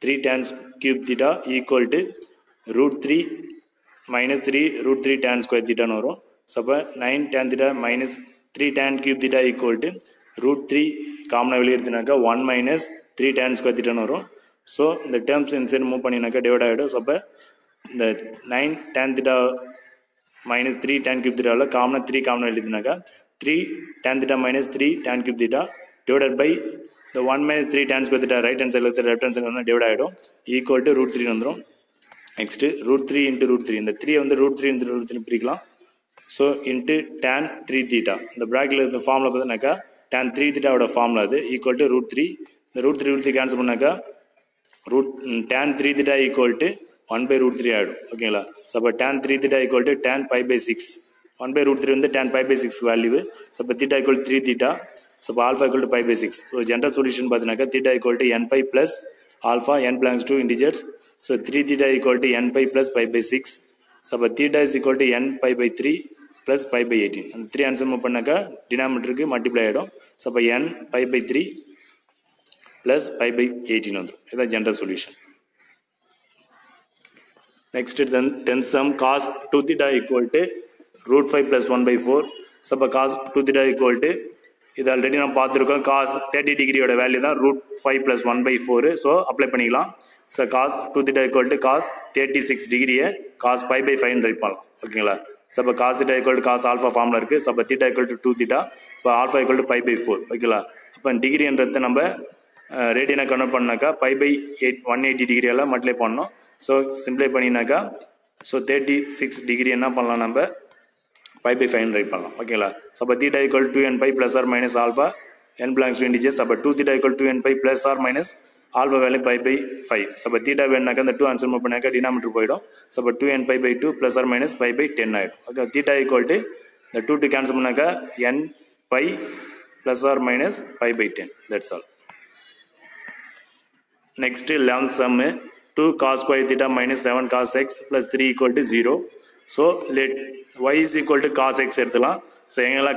3 tan cube theta equal to root 3 minus 3 root 3 tan square theta ன்னு வரும். So அப்போ 9 tan theta minus 3 tan cube theta equal to root 3 காமனாக வெளியே எடுத்தினாக்கா 1 minus 3 tan square theta ன்னு வரும். So இந்த terms inside move பண்ணினாக்கா divide ஆகிடும். ஸோ அப்போ இந்த 9 tan theta minus 3 tan cube theta காமனாக 3 காமனாக எழுதினாக்கா 3 tan theta minus 3 tan cube theta divided by the 1 minus 3 tan square theta right hand சைடில் இருக்கிற லெஃப்ட் ஹேண்ட் சைடில் டிவைட் ஆகிடும் ஈக்குவல் டு root 3 வந்துடும். நெக்ஸ்ட்டு root 3 into root 3 இந்த 3 வந்து root 3 into root 3 பிரிக்கலாம். ஸோ இன்ட்டு tan 3 theta இந்த ப்ராக்கெட்டில் இருக்கிற ஃபார்மில் பார்த்தீங்கன்னாக்கா tan 3 thetaவோட ஃபார்முலா அது ஈக்குவல் டு root 3. இந்த root 3 கேன்சல் பண்ணாக்கா tan 3 theta equal to 1 by root 3 ஆகிடும். ஓகேங்களா? ஸோ அப்போ tan 3 theta equal to tan pi by 6 1 by root 3 வந்து tan pi by 6 value. So அப்போ theta ஈக்குவல் 3 theta. ஸோ இப்போ alpha equal to pi by 6. So general solution பார்த்தீங்கன்னாக்கா theta equal to n pi plus alpha n belongs to integers. So 3 theta equal to n pi plus pi by 6. So அப்போ theta is equal to n pi by 3 plus pi by 18. அந்த 3 answer move பண்ணாக்கா டினாமினேட்டருக்கு multiply ஆகிடும். So அப்போ n pi by 3 plus pi by 18 வந்துடும். இதுதான் general solution. Next tenth some cos 2 theta equal to root 5 plus 1 by 4. So அப்போ cos 2 theta equal to இது already நம்ம பார்த்துருக்கோம். cos 30 டிகிரியோட வேல்யூ தான் root 5 plus 1 by 4. So apply பண்ணிக்கலாம். So cos 2 theta equal to cos 36 டிகிரியை cos pi by 5 right பண்ணலாம். ஓகேங்களா? ஸோ அப்போ cos theta equal to cos alpha ஃபார்மில் இருக்குது. ஸோ அப்போ theta equal to 2 theta இப்போ alpha equal to pi by 4. ஓகேங்களா? அப்போ டிகிரின்றதை நம்ம ரேடியனாக கன்வெர்ட் பண்ணாக்கா பை பை 180 டிகிரியால் மல்டிப்ளை பண்ணணும். ஸோ சிம்ப்ளை பண்ணினாக்கா ஸோ 36 டிகிரி என்ன பண்ணலாம், நம்ம பை பை 5 ரைட் பண்ணலாம். ஓகேங்களா. ஸோ அப்போ theta equal 2n pi plus R minus alpha n belongs to integers. அப்போ 2 theta equal 2n pi plus R minus alpha value pi by 5. So அப்போ theta வேணுனாக்கா இந்த 2 ஆன்சர் மூவ் பண்ணாக்கா denominator போயிடும். So அப்போ 2n pi by 2 plus R minus pi by 10 ஆகிடும். Okay. Theta equal to இந்த 2 cancel பண்ணாக்கா n pi plus R minus pi by 10. That's all. Next 11th sum 2 cos square theta minus 7 cos x plus 3 equal to 0. So let y is equal to cos x எடுத்துலாம். So எங்கெல்லாம்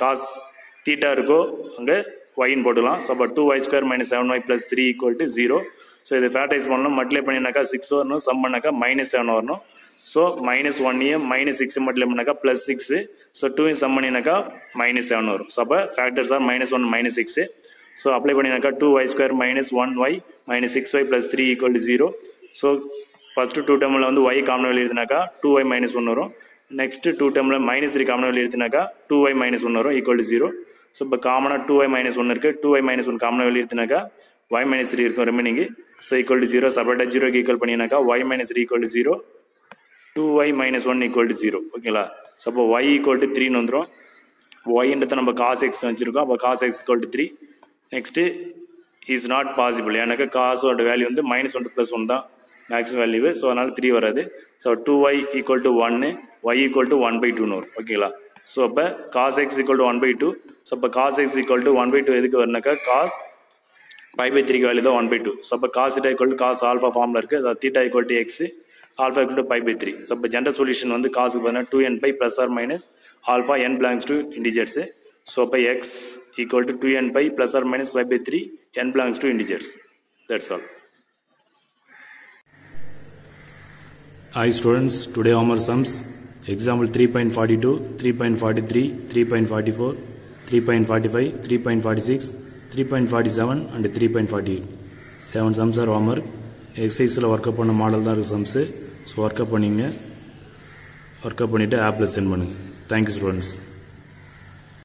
cos theta இருக்கோ அங்கே yன்னு போட்டுக்கலாம். So அப்போ 2y square minus 7y plus 3 equal to 0. So இதை factorise பண்ணணும். Multiply பண்ணினாக்கா 6 வரணும், சம் பண்ணாக்கா மைனஸ் 7 வரணும். ஸோ மைனஸ் 1 மைனஸ் 6 மல்டிப்ளை பண்ணாக்கா ப்ளஸ் 6. ஸோ 2 சம் பண்ணினாக்கா மைனஸ் 7 வரும். ஸோ அப்போ factors are minus 1 minus 6. So apply பண்ணினாக்கா 2y square minus 1y minus 6y plus 3 equal to 0. So first 2 டேர்மில் வந்து y காமன் வெளியே எழுதினாக்கா 2y minus 1 வரும். நெக்ஸ்ட் 2 டேர்மில் மைனஸ் 3 காமன் வெளியே எழுதினாக்கா 2y minus 1 வரும் ஈக்குவல் டு 0. ஸோ இப்போ காமனாக 2y minus 1 இருக்குது. 2y minus 1 காமனாக வெளியே எழுதினாக்கா y minus 3 இருக்கும் ரிமைனிங். So equal to 0. செப்பரேட்டாக 0க்கு equal பண்ணினாக்கா y minus 3 equal to 0. 2y minus 1 equal to 0. ஓகேங்களா. ஸோ அப்போ y equal to 3ன்னு வந்துடும். yன்றதை நம்ம cos x வச்சுருக்கோம். அப்போ cos x equal to 3. Next is not possible. எனக்கு காசோட வேல்யூ வந்து -1 to +1 தான் மேக்ஸிமம் வேல்யூ. ஸோ அதனால் 3 வராது. So 2y equal to 1, y equal to 1/2ன்னு வரும். ஓகேங்களா. ஸோ அப்போ cos x equal to 1/2. So அப்போ cos x ஈக்குவல் டு 1/2 எதுக்கு வரனாக்கா cos π/3 வேல்யூ தான் 1/2. ஸோ அப்போ cos θ ஈக்குவல் டு cos ஆல்ஃபா ஃபார்மில் இருக்குது. அது θ equal to x, alpha equal to π/3. So அப்போ ஜென்ரல் சொல்யூஷன் வந்து காசுக்கு பார்த்தீங்கன்னா 2n pi plus R minus alpha n belongs to integers. So by x equal to 2n pi plus or minus pi by 3, n belongs to integers. That's all. Hi students, today our sums. Example 3.42, 3.43, 3.44, 3.45, 3.46, 3.47 and 3.48. 7 sums are homework. Exercise la work up பண்ண model தான் இருக்கு sums. So work up பண்ணீங்க. Work up பண்ணிட்டு app ல send பண்ணுங்க. Thank you students.